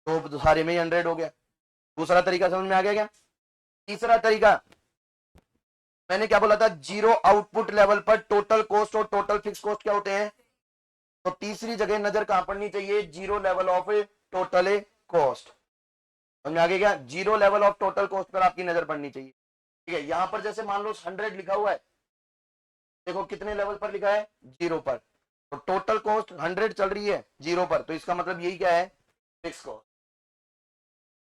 तो सारे में ही 100 हो गया। दूसरा तरीका समझ में आ गया क्या। तीसरा तरीका, मैंने क्या बोला था, जीरो आउटपुट लेवल पर टोटल कॉस्ट और टोटल फिक्स कॉस्ट क्या होते हैं। तो तीसरी जगह नजर कहां पड़नी चाहिए, zero level of total cost. समझ में आ गया क्या, zero level of total cost per आपकी नजर पड़नी चाहिए। ठीक है, यहां पर जैसे मान लो 100 लिखा हुआ है, देखो कितने लेवल पर लिखा है, 0 पर। तो टोटल कॉस्ट 100 चल रही है 0 पर, तो इसका मतलब यही क्या है, फिक्स कॉस्ट।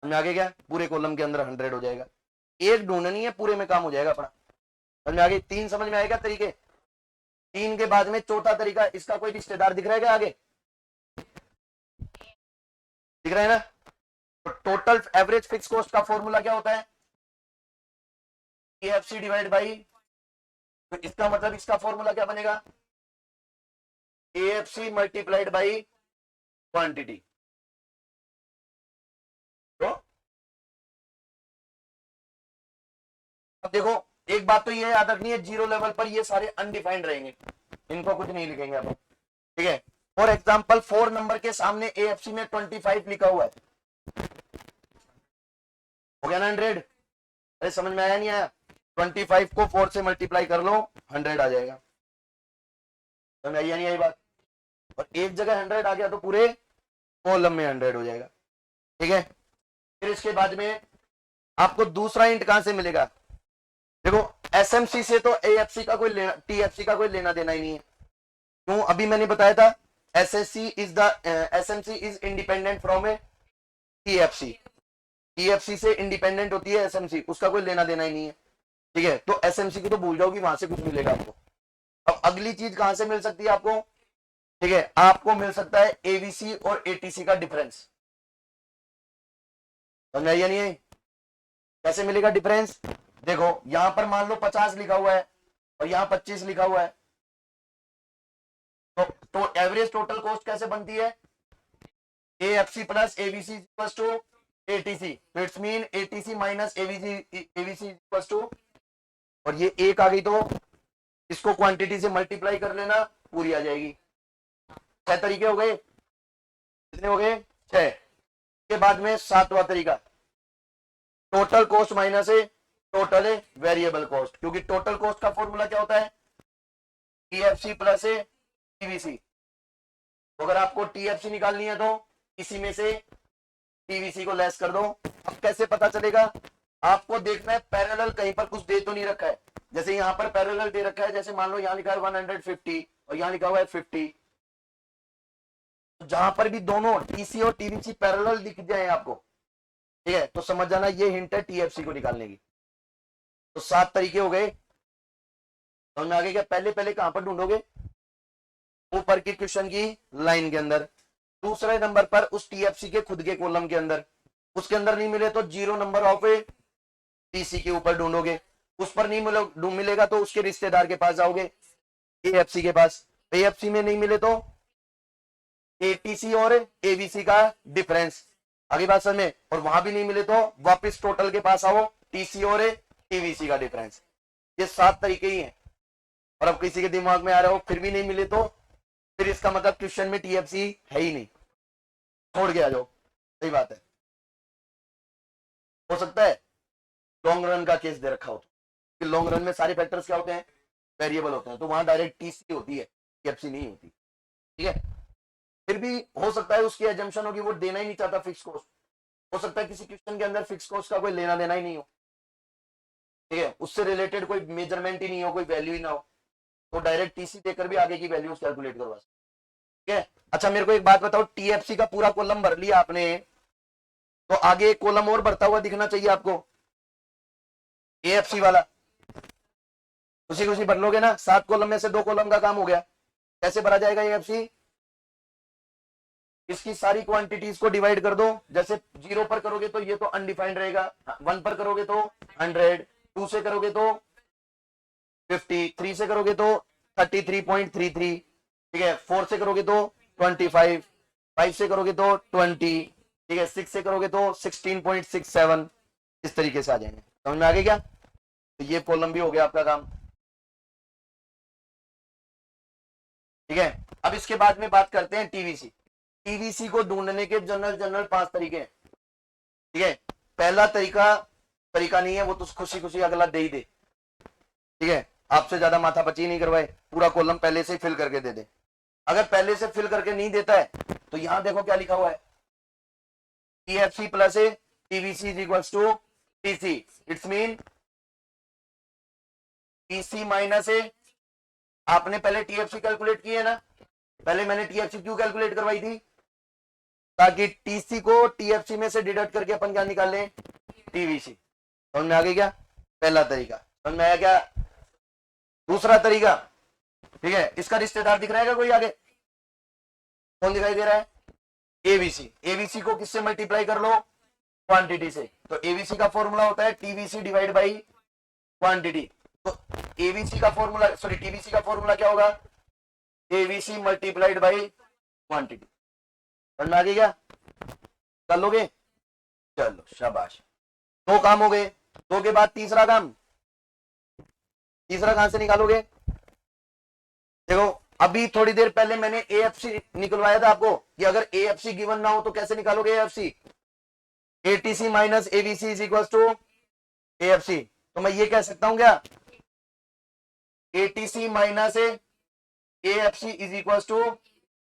समझ में आगे क्या, पूरे कॉलम के अंदर 100 हो जाएगा। एक ढूंढनी है, पूरे में काम हो जाएगा अपना। समझ में आगे, 3 समझ में आएगा तरीके। 3 के बाद में चौथा तरीका, इसका कोई रिश्तेदार दिख रहा है क्या आगे, दिख रहा है ना। तो टोटल एवरेज फिक्स कॉस्ट का फॉर्मूला क्या होता है, एएफसी डिवाइड बाई, तो इसका मतलब इसका फॉर्मूला क्या बनेगा, एएफसी मल्टीप्लाइड बाई क्वांटिटी। तो अब देखो, एक बात तो ये याद रखनी है, 0 लेवल पर ये सारे अनडिफाइंड रहेंगे, इनको कुछ नहीं लिखेंगे अपन, ठीक है। फॉर एग्जाम्पल 4 नंबर के सामने एएफसी में 25 लिखा हुआ है, हो गया ना 100। अरे समझ में आया नहीं आया, 25 को 4 से मल्टीप्लाई कर लो, 100 आ जाएगा। समझ में आई या नहीं आई बात। और एक जगह 100 आ गया तो पूरे कॉलम में 100 हो जाएगा, ठीक है। फिर इसके बाद में आपको दूसरा इंट कहां से मिलेगा, देखो एसएमसी से तो एएफसी का कोई लेना, टीएफसी का कोई लेना देना ही नहीं है। क्यों, अभी मैंने बताया था, SSC is the SMC is independent from A TFC, TFC से इंडिपेंडेंट होती है एसएमसी, उसका कोई लेना देना ही नहीं है, ठीक है। तो एसएमसी की तो भूल जाओगी, वहां से कुछ मिलेगा आपको। अब अगली चीज कहां से मिल सकती है आपको, ठीक है, आपको मिल सकता है एवीसी और एटीसी का डिफरेंस। समझ में आई या नहीं आई, कैसे मिलेगा डिफरेंस, देखो यहां पर मान लो 50 लिखा हुआ है और यहां 25 लिखा हुआ है, तो एवरेज टोटल कॉस्ट कैसे बनती है, AFC plus ABC equals to ATC, तो it's mean ATC minus ABC, ABC equals to, और ये एक आ गई तो इसको क्वांटिटी से मल्टीप्लाई कर लेना, पूरी आ जाएगी। 6 तरीके हो गए, कितने हो गए 6। के बाद में 7वां तरीका, टोटल कॉस्ट माइनस है टोटल है वेरिएबल कॉस्ट, क्योंकि टोटल कॉस्ट का फॉर्मूला क्या होता है, टीएफसी प्लस है टीवीसी। अगर आपको टीएफसी निकालनी है तो इसी में से टीवीसी को लेस कर दो। अब कैसे पता चलेगा, आपको देखना है पैरेलल कहीं पर कुछ दे तो नहीं रखा है, जैसे यहां पर पैरेलल दे रखा है, जैसे मान लो यहां लिखा है 150 और यहां लिखा हुआ है 50, जहां पर भी दोनों टीसी और टीवीसी पैरेलल दिख जाए आपको, ठीक है, तो समझ जाना ये हिंट है टीएफसी को निकालने की। तो 7 तरीके हो गए, समझ में आ गए क्या। पहले पहले कहां पर ढूंढोगे, ऊपर की क्वेश्चन की लाइन के अंदर, दूसरे नंबर पर उस टीएफसी के खुद के कॉलम के अंदर, उसके अंदर नहीं मिले तो 0 नंबर ऑफ ए टीसी के ऊपर ढूंढोगे, उस पर नहीं मिलेगा तो उसके रिश्तेदार के पास जाओगे, एएफसी के पास, एएफसी में नहीं मिले तो एटीसी और एबीसी का डिफरेंस, आगे बात समझ में, और वहां भी नहीं मिले तो वापस टोटल के पास आओ, टीसी और टीवीसी का डिफरेंस। ये 7 तरीके ही हैं। और अब किसी के दिमाग में आ रहा हो फिर भी नहीं मिले तो फिर इसका मतलब क्वेश्चन में टीएफसी है ही नहीं, छोड़ के आ जाओ, सही बात है। हो सकता है लॉन्ग रन का केस दे रखा हो, कि लॉन्ग रन में सारे फैक्टर्स क्या होते हैं, वेरिएबल होते हैं, तो वहां डायरेक्ट टीसी होती है, टीएफसी नहीं होती, ठीक है। फिर भी हो सकता है उसकी एजम्पशन होगी वो देना ही नहीं चाहता फिक्स कॉस्ट, हो सकता है किसी क्वेश्चन के अंदर फिक्स कॉस्ट का कोई लेना देना ही नहीं हो, ठीक है, उससे रिलेटेड कोई मेजरमेंट ही नहीं हो, कोई वैल्यू ही ना हो, तो डायरेक्ट टीसी देकर भी आगे की वैल्यूज कैलकुलेट करवा सकते, ठीक है। अच्छा मेरे को एक बात बताओ, टीएफसी का पूरा कॉलम भर लिया आपने, तो आगे एक कॉलम और भरता हुआ दिखना चाहिए आपको, एएफसी वाला, उसी उसी भर लोगे ना, 7 कॉलम में से 2 कॉलम का काम हो गया। कैसे भरा जाएगा एएफसी, इसकी सारी क्वांटिटीज को डिवाइड कर दो, जैसे 0 पर करोगे तो ये तो अनडिफाइंड रहेगा, 1 पर करोगे तो 100, 2 से करोगे तो 50, 3 से करोगे तो 33.33, ठीक है, 4 से करोगे तो 25, 5 से करोगे तो 20, ठीक है, 6 से करोगे तो 16.67, इस तरीके से आ जाएंगे। समझ में आ गया क्या, तो ये कॉलम भी हो गया आपका काम, ठीक है। अब इसके बाद में बात करते हैं टीवीसी। टीवीसी को ढूंढने के जनरल 5 तरीके हैं, ठीक है। पहला तरीका नहीं है, वो तो खुशी खुशी अगला दे ही दे, ठीक है, आपसे ज्यादा माथा पची नहीं करवाए, पूरा कॉलम पहले से फिल करके दे दे। अगर पहले से फिल करके नहीं देता है तो यहां देखो क्या लिखा हुआ है, TFC plus a TVC is equals to TC, it's mean TC minus a आपने पहले टीएफसी कैलकुलेट की है ना, पहले मैंने टीएफसी क्यों कैलकुलेट करवाई थी, ताकि टीसी को टीएफसी में से डिडक्ट करके अपन क्या निकाल लें, टीवीसी। समझ में आ गई क्या, पहला तरीका समझ में आया क्या। दूसरा तरीका, ठीक है, इसका रिश्तेदार दिख रहा है कोई आगे, कौन दिखाई दे रहा है, एबीसी। एबीसी को किससे मल्टीप्लाई कर लो, क्वांटिटी से। तो एबीसी का फॉर्मूला होता है टीवीसी डिवाइड बाई क्वांटिटी। तो एबीसी का फॉर्मूला, सॉरी टीवीसी का फॉर्मूला क्या होगा, एबीसी मल्टीप्लाइड बाई क्वांटिटी। समझ में आ गई क्या, कर लोगे, चलो शाबाश। दो काम हो गए, दो के बाद तीसरा काम, तीसरा कहां से निकालोगे, देखो अभी थोड़ी देर पहले मैंने एएफसी निकलवाया था आपको कि अगर एएफसी गिवन ना हो तो कैसे निकालोगे AFC, ATC minus AVC is equal to AFC. तो मैं ये कह सकता हूं क्या, ATC minus AFC is equal to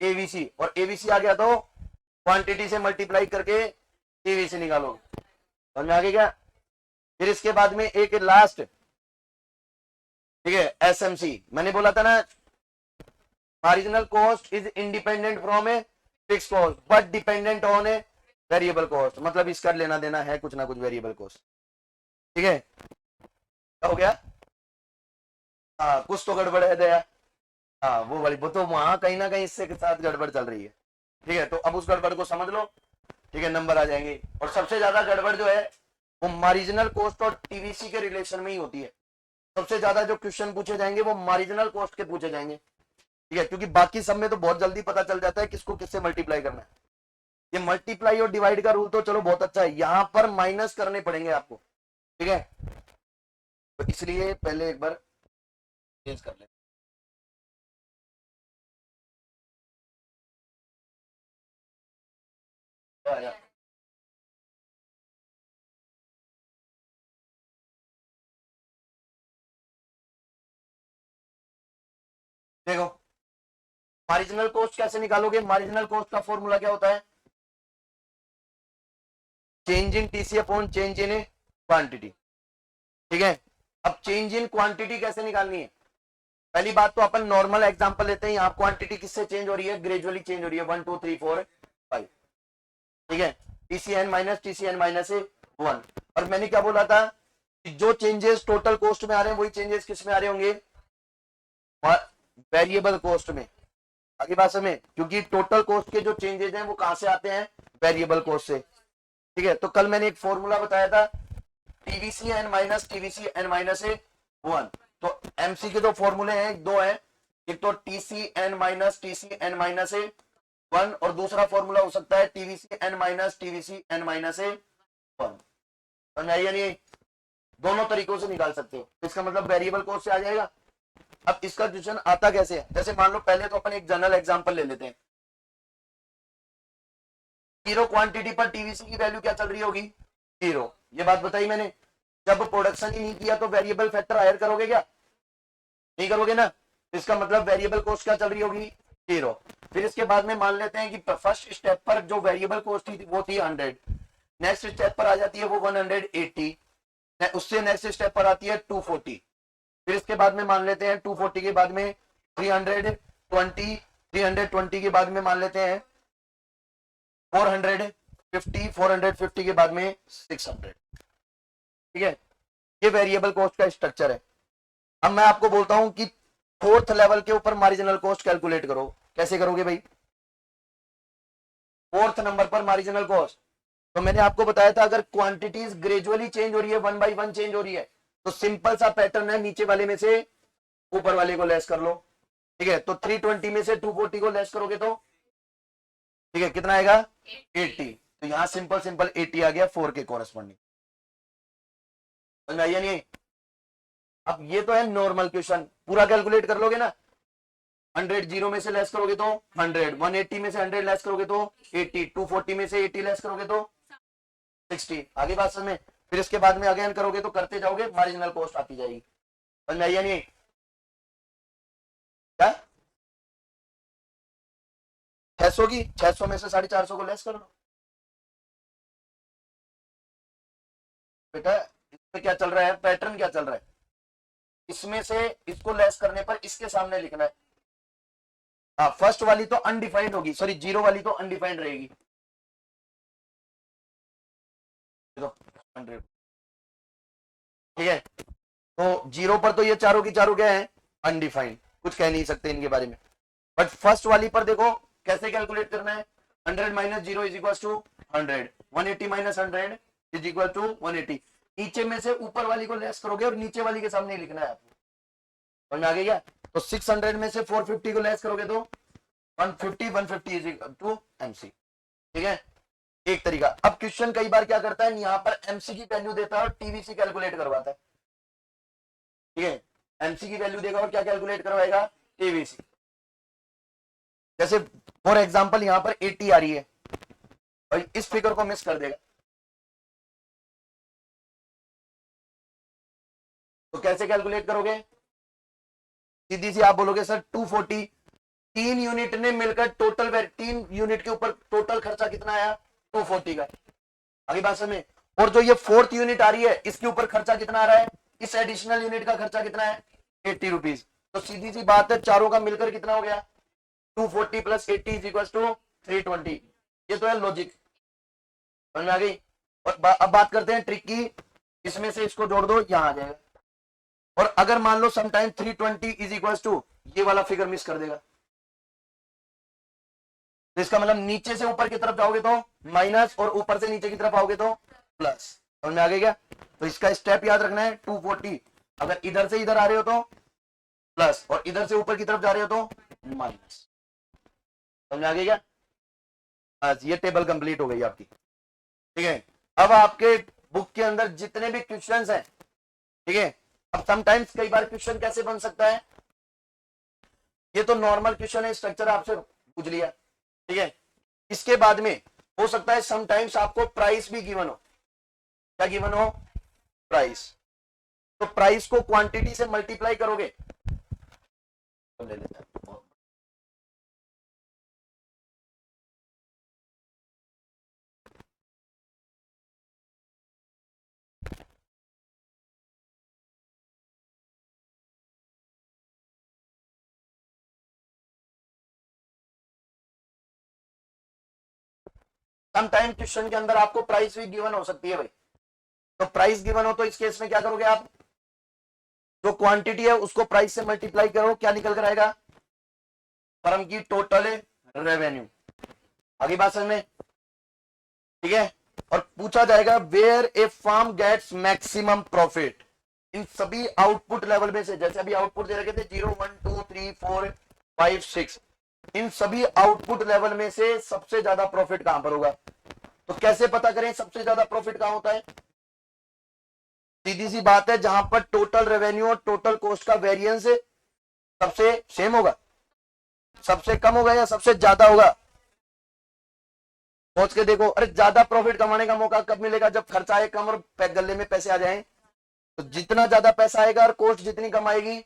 AVC, और एबीसी आ गया तो क्वांटिटी से मल्टीप्लाई करके एबीसी निकालोगे। समझ में आ गया क्या। फिर इसके बाद में एक लास्ट, ठीक है, एसएमसी। मैंने बोला था ना, marginal cost is independent from a fix cost but dependent on a variable cost. मतलब इसका लेना देना है कुछ ना कुछ वेरिएबल कॉस्ट, ठीक है। क्या हो गया, हाँ कुछ तो गड़बड़ है दया, हाँ वो वाली, वो तो वहां कहीं ना कहीं इससे के साथ गड़बड़ चल रही है, ठीक है। तो अब उस गड़बड़ को समझ लो, ठीक है, नंबर आ जाएंगे। और सबसे ज्यादा गड़बड़ जो है वो मार्जिनल कॉस्ट और टीवीसी के रिलेशन में ही होती है। सबसे ज्यादा जो क्वेश्चन पूछे जाएंगे वो मार्जिनल कॉस्ट के पूछे जाएंगे, ठीक है, क्योंकि बाकी सब में तो बहुत जल्दी पता चल जाता है किसको किससे मल्टीप्लाई करना है। ये मल्टीप्लाई और डिवाइड का रूल तो चलो बहुत अच्छा है, यहां पर माइनस करने पड़ेंगे आपको, ठीक है। तो इसलिए पहले एक बार चेंज कर ले, देखो मार्जिनल कॉस्ट कैसे निकालोगे, मार्जिनल कॉस्ट का फॉर्मूला क्या होता है, change in TC upon change in quantity, ठीक है। अब चेंज इन क्वांटिटी कैसे निकालनी है, पहली बात तो अपन नॉर्मल एग्जांपल लेते हैं, यहाँ क्वांटिटी किससे चेंज हो रही है, ग्रेजुअली चेंज हो रही है, 1 2 3 4 5, ठीक है। TCN minus 1। और मैंने क्या बोला था, जो चेंजेस टोटल कॉस्ट में आ रहे हैं वही चेंजेस किस में आ रहे होंगे, वेरिएबल कॉस्ट में। आगे बात समझ, क्योंकि टोटल कॉस्ट के जो चेंजेस हैं वो कहां से आते हैं, वेरिएबल कॉस्ट से, ठीक है। तो कल मैंने एक फॉर्मूला बताया था, टीवीसी एन माइनस 1। तो एमसी के दो फॉर्मूले हैं, दो हैं, एक तो टीसी एन माइनस 1, और दूसरा फॉर्मूला हो सकता है टीवीसी एन माइनस 1। समझ आई या नहीं, दोनों तरीकों से निकाल सकते हो। इसका मतलब वेरिएबल कॉस्ट से आ जाएगा। अब इसका क्वेश्चन आता कैसे है, जैसे मान लो पहले तो अपन एक जनरल एग्जांपल ले लेते हैं, जीरो क्वांटिटी पर टीवीसी की वैल्यू क्या चल रही होगी, जीरो। ये बात बताई मैंने, जब प्रोडक्शन ही नहीं किया तो वेरिएबल फैक्टर हायर करोगे क्या, नहीं करोगे ना। इसका मतलब वेरिएबल कॉस्ट क्या चल रही होगी, जीरो। फिर इसके बाद में मान लेते हैं कि फर्स्ट स्टेप पर जो वेरिएबल कॉस्ट थी वो थी 100, नेक्स्ट स्टेप पर आ जाती है वो 180, उससे नेक्स्ट स्टेप पर आती है 240। फिर इसके बाद में मान लेते हैं 240 के बाद में 320 के बाद में मान लेते हैं 450 के बाद में 600, ठीक है। ये वेरिएबल कॉस्ट का स्ट्रक्चर है। अब मैं आपको बोलता हूं कि फोर्थ लेवल के ऊपर मार्जिनल कॉस्ट कैलकुलेट करो, कैसे करोगे भाई, फोर्थ नंबर पर मार्जिनल कॉस्ट। तो मैंने आपको बताया था अगर क्वांटिटीज ग्रेजुअली चेंज हो रही है, 1 बाई 1 चेंज हो रही है, तो सिंपल सा पैटर्न है, नीचे वाले में से ऊपर वाले को लेस कर लो, ठीक है। तो 320 में से 240 को लेस करोगे तो, ठीक है, कितना आएगा 80। तो यहां सिंपल 80 आ गया 4 के कॉरेस्पॉन्डिंग। समझ में आइए नहीं। अब ये तो है नॉर्मल क्वेश्चन, पूरा कैलकुलेट कर लोगे ना, 100 जीरो में से लेस करोगे तो 100, 180 में से 100 लेस करोगे तो 80, 240 में से 80 लेस करोगे तो 60। आगे बात समझ में। फिर इसके बाद में अगेन करोगे तो करते जाओगे, मार्जिनल कॉस्ट आती जाएगी। समझ में आइए नहीं, क्या 600 की, 600 में से 450 को लेस कर लो बेटा। इसमें क्या चल रहा है, पैटर्न क्या चल रहा है, इसमें से इसको लेस करने पर इसके सामने लिखना है। हाँ, फर्स्ट वाली तो अनडिफाइंड होगी, सॉरी जीरो वाली तो अनडिफाइंड रहेगी। 100, ठीक है। तो जीरो पर तो ये चारों की चारों क्या है, अनडिफाइंड, कुछ कह नहीं सकते इनके बारे में। बट फर्स्ट वाली पर देखो कैसे कैलकुलेट करना है, 100 minus zero is equal to 100, 180 minus 100 is equal to 180। नीचे में से ऊपर वाली को लेस करोगे और नीचे वाली के सामने लिखना है आपको, समझ में आ गया? तो 600 में से 450 को लेस करोगे तो 150, 150 इज इक्वल टू एमसी, ठीक है। एक तरीका। अब क्वेश्चन कई बार क्या करता है, यहाँ पर एमसी की वैल्यू देता है और टीवीसी कैलकुलेट करवाता है, ठीक है। एमसी की वैल्यू देगा और क्या कैलकुलेट करवाएगा, टीवीसी। जैसे फॉर एग्जांपल यहां पर 80 आ रही है और इस फिगर को मिस कर देगा, तो कैसे कैलकुलेट करोगे? सीधी सी आप बोलोगे सर 240, 3 यूनिट ने मिलकर टोटल 3 यूनिट के ऊपर टोटल खर्चा कितना आया, 240 का। आगे बात समझ में? और जो ये 4th यूनिट आ रही है इसके ऊपर खर्चा कितना आ रहा है, इस एडिशनल यूनिट का खर्चा कितना है, 80 रुपीज। तो सीधी सी बात है चारों का मिलकर कितना हो गया, 240 प्लस 80 इज इक्वल टू 320। ये तो है लॉजिक, समझ में आ गई? और अब बात करते हैं ट्रिक की। इसमें से इसको जोड़ दो, यहां आ जाएगा। और अगर मान लो समटाइम 320 इज इक्वल टू, ये वाला फिगर मिस कर देगा, तो इसका मतलब नीचे से ऊपर की तरफ जाओगे तो माइनस और ऊपर से नीचे की तरफ आओगे तो प्लस। समझ में आ गया क्या? तो इसका स्टेप याद रखना है, 240 अगर इधर से इधर आ रहे हो तो प्लस और इधर से ऊपर की तरफ जा रहे हो तो माइनस। समझ में आ गया क्या? ये टेबल कंप्लीट हो गई आपकी, ठीक है। अब आपके बुक के अंदर जितने भी क्वेश्चंस हैं, ठीक है। अब समटाइम्स कई बार क्वेश्चन कैसे बन सकता है, ये तो नॉर्मल क्वेश्चन है, स्ट्रक्चर आपसे पूछ लिया, ठीक है। इसके बाद में हो सकता है समटाइम्स आपको प्राइस भी गिवन हो। क्या गिवन हो, प्राइस। तो प्राइस को क्वांटिटी से मल्टीप्लाई करोगे, तो ले लेते हैं। समटाइम क्वेश्चन के अंदर आपको प्राइस भी गिवन हो सकती है भाई। तो प्राइस गिवन हो तो इस केस में क्या करोगे आप, जो क्वांटिटी है उसको प्राइस से मल्टीप्लाई करो, क्या निकल कर आएगा, फर्म की टोटल रेवेन्यू। आगे बात समझ में, ठीक है। और पूछा जाएगा where a firm gets maximum profit, इन सभी आउटपुट लेवल में से, जैसे अभी आउटपुट दे रखे थे 0 1 2 3 4 5 6, इन सभी आउटपुट लेवल में से सबसे ज्यादा प्रॉफिट कहां पर होगा। तो कैसे पता करें सबसे ज्यादा प्रॉफिट कहां होता है? सीधी सी बात है, जहां पर टोटल रेवेन्यू और टोटल कॉस्ट का वेरिएंस सबसे सेम होगा, सबसे कम होगा या सबसे ज्यादा होगा। सोच के देखो, अरे ज्यादा प्रॉफिट कमाने का मौका कब मिलेगा, जब खर्चा आए कम और गले में पैसे आ जाएं। तो जितना ज्यादा पैसा आएगा और कॉस्ट जितनी कम आएगी,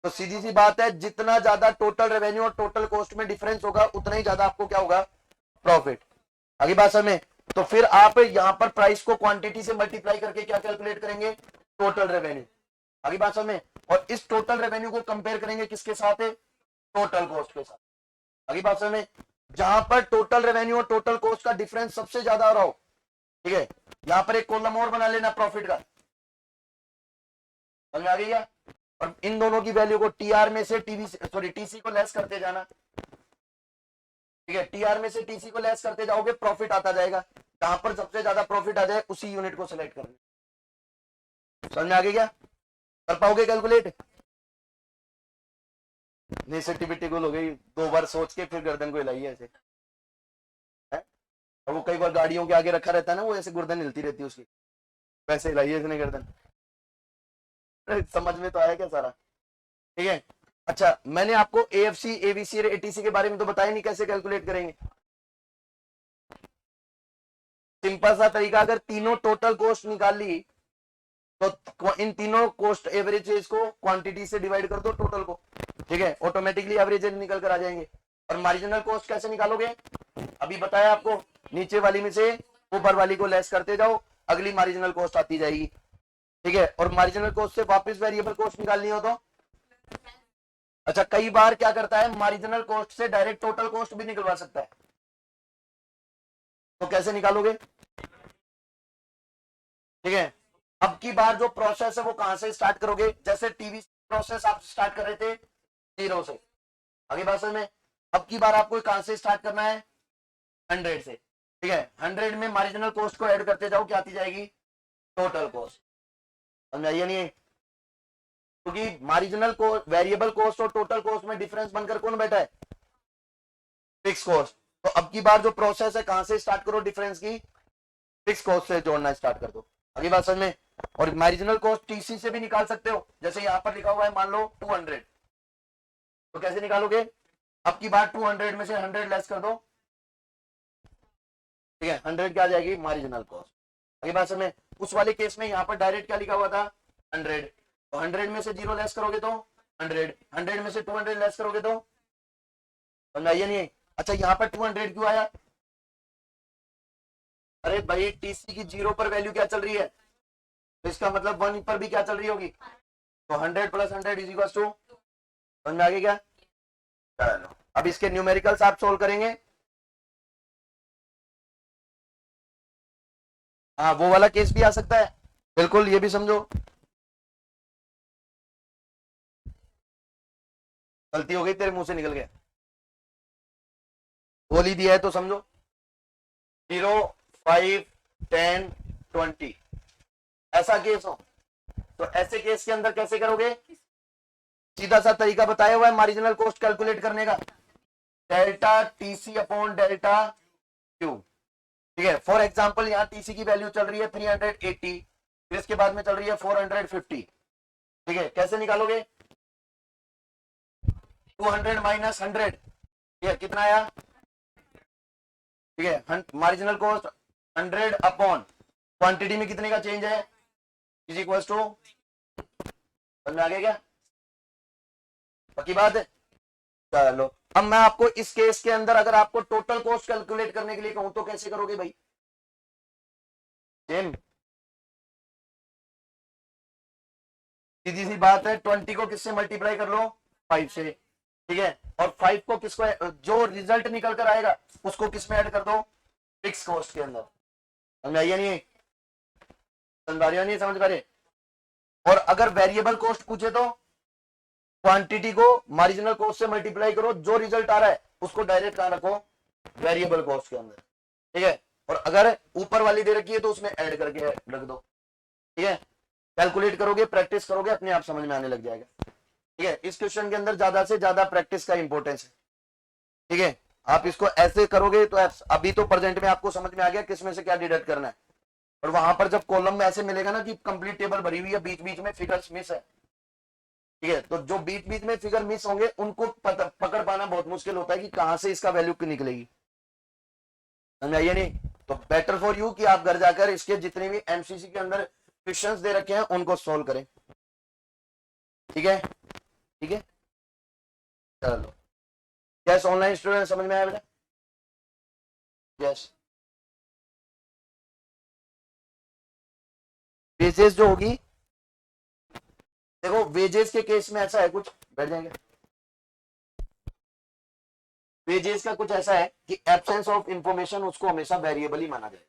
तो सीधी सी बात है जितना ज्यादा टोटल रेवेन्यू और टोटल कॉस्ट में डिफरेंस होगा उतना ही ज्यादा आपको क्या होगा, प्रॉफिट। आगे बात समझ। तो फिर आप यहां पर प्राइस को क्वांटिटी से मल्टीप्लाई करके क्या कैलकुलेट करेंगे, टोटल रेवेन्यू। आगे बात समझ। और इस टोटल रेवेन्यू को कंपेयर करेंगे किसके साथ है, टोटल कॉस्ट के साथ। आगे बात समझ। जहां पर टोटल रेवेन्यू और टोटल कॉस्ट का डिफरेंस सबसे ज्यादा आ रहा हो, ठीक है, यहां पर एक कॉलम और बना लेना प्रॉफिट का। समझ आ गई? और इन दोनों की वैल्यू को टीआर में से टीसी को लेस करते जाना, ठीक है। टीआर में से टीसी को लेस करते जाओगे, प्रॉफिट आता जाएगा। जहां पर सबसे ज्यादा प्रॉफिट आ जाए उसी यूनिट को सिलेक्ट करना। समझ में आ गई क्या? कर पाओगे कैलकुलेट? नहीं सर्टिफिकेट हो गई, 2 बार सोच के फिर गर्दन को हिलाई ऐसे है? और वो कई बार गाड़ियों के आगे रखा रहता है ना, वो ऐसे गर्दन हिलती रहती है उसकी, वैसे हिलाई इसने गर्दन। समझ में तो आया क्या सारा? ठीक है। अच्छा, मैंने आपको एएफसी एबीसी और एटीसी के बारे में तो बताया नहीं, कैसे कैलकुलेट करेंगे। सिंपल सा तरीका, अगर तीनों टोटल कॉस्ट निकाल ली तो इन तीनों कॉस्ट एवरेजेस को क्वांटिटी से डिवाइड कर दो टोटल को, ठीक है, ऑटोमेटिकली एवरेजेस निकल कर आ जाएंगे। और मार्जिनल कॉस्ट कैसे निकालोगे, अभी बताया आपको, नीचे वाली में से ऊपर वाली को लेस करते जाओ, अगली मार्जिनल कॉस्ट आती जाएगी। ठीक है, और मार्जिनल कॉस्ट से वापस वेरिएबल कॉस्ट निकालनी हो तो, अच्छा कई बार क्या करता है, मार्जिनल कॉस्ट से डायरेक्ट टोटल कॉस्ट भी निकलवा सकता है, तो कैसे निकालोगे? ठीक है, अब की बार जो प्रोसेस है वो कहां से स्टार्ट करोगे, जैसे टीवी प्रोसेस आप स्टार्ट कर रहे थे 0 से, आगे बात समझ में, अब की बार आपको कहां से स्टार्ट करना है, 100 से। ठीक है, 100 में मार्जिनल कॉस्ट को ऐड करते जाओ, क्या आती जाएगी, टोटल कॉस्ट। समझाइए नहीं, क्योंकि मार्जिनल को वेरिएबल कॉस्ट और टोटल कॉस्ट में डिफरेंस बनकर कौन बैठा है, फिक्स कॉस्ट। तो अब की बार जो प्रोसेस है कहां से स्टार्ट करो, डिफरेंस की फिक्स कॉस्ट से जोड़ना स्टार्ट कर दो, अगली बात समझ में। और मार्जिनल कॉस्ट टीसी से भी निकाल सकते हो, जैसे यहां पर लिखा हुआ है मान लो 200, तो कैसे निकालोगे, अब की बार 200 में से 100 लेस कर दो, ठीक है, 100 क्या आ जाएगी, मार्जिनल कॉस्ट। अगली बात समझ में, उस वाले केस में यहां पर डायरेक्ट क्या लिखा हुआ था, 100, तो 100 में से 0 लेस करोगे तो 100, 100 में से 200 लेस करोगे तो, समझाइए नहीं। अच्छा यहाँ पर 200 क्यों आया, अरे भाई टीसी की 0 पर वैल्यू क्या चल रही है, तो इसका मतलब 1 पर भी क्या चल रही होगी, तो 100 प्लस 100 इज इक्वल टू, समझ में आ गया क्या? चलो अब इसके न्यूमेरिकल्स आप सोल्व करेंगे, हाँ वो वाला केस भी आ सकता है, बिल्कुल ये भी समझो, गलती हो गई तेरे मुंह से निकल गया, बोल ही दिया है तो समझो, 0, 5, 10, 20 ऐसा केस हो, तो ऐसे केस के अंदर कैसे करोगे, सीधा सा तरीका बताया हुआ है मार्जिनल कॉस्ट कैलकुलेट करने का, delta TC upon delta Q. ठीक है, फॉर एग्जांपल यहाँ टीसी की वैल्यू चल रही है 380, फिर इसके बाद में चल रही है 450, ठीक है, कैसे निकालोगे, 200 माइनस 100, ठीक है कितना आया, ठीक है, मार्जिनल कॉस्ट 100 अपॉन क्वांटिटी में कितने का चेंज है, इज इक्वल टू, समझ में आ गया क्या, पक्की बात है। चलो अब मैं आपको इस केस के अंदर अगर आपको टोटल कॉस्ट कैलकुलेट करने के लिए कहूं तो कैसे करोगे भाई, सेम सीधी सी बात है, 20 को किससे मल्टीप्लाई कर लो, 5 से, ठीक है, और 5 को किसको, जो रिजल्ट निकल कर आएगा उसको किस में ऐड कर दो, फिक्स कॉस्ट के अंदर, समझ आइए नहीं, समझ पा रहे हो नहीं समझ पा रहे। और अगर वेरिएबल कॉस्ट पूछे तो क्वांटिटी को मार्जिनल कॉस्ट से मल्टीप्लाई करो, जो रिजल्ट आ रहा है उसको डायरेक्ट कहां रखो, वेरिएबल कॉस्ट के अंदर, ठीक है, और अगर ऊपर वाली दे रखी है तो उसमें ऐड करके रख दो, ठीक है, कैलकुलेट करोगे, प्रैक्टिस करोगे, अपने आप समझ में आने लग जाएगा, ठीक है, इस क्वेश्चन के अंदर ज्यादा से ज्यादा प्रैक्टिस का इंपॉर्टेंस है, ठीक है, आप इसको ऐसे करोगे तो अभी तो प्रेजेंट में आपको समझ में आ गया किसमें से क्या डिडक्ट करना है, और वहां पर जब कॉलम में ऐसे मिलेगा ना कि कंप्लीट टेबल भरी हुई है, बीच बीच में फिगर्स मिस है, ठीक है, तो जो बीच बीच में फिगर मिस होंगे उनको पकड़ पाना बहुत मुश्किल होता है कि कहां से इसका वैल्यू निकलेगी, समझाइए नहीं, तो बेटर फॉर यू कि आप घर जाकर इसके जितने भी एमसीसी के अंदर क्वेश्चंस दे रखे हैं उनको सॉल्व करें, ठीक है, ठीक है, चलो यस, ऑनलाइन स्टूडेंट समझ में आया बेटा, यस, वेजेस जो होगी, देखो वेजेस के केस में ऐसा है कुछ, बैठ जाएंगे, वेजेस का कुछ ऐसा है कि एब्सेंस ऑफ इंफॉर्मेशन उसको हमेशा वेरिएबल ही माना जाए,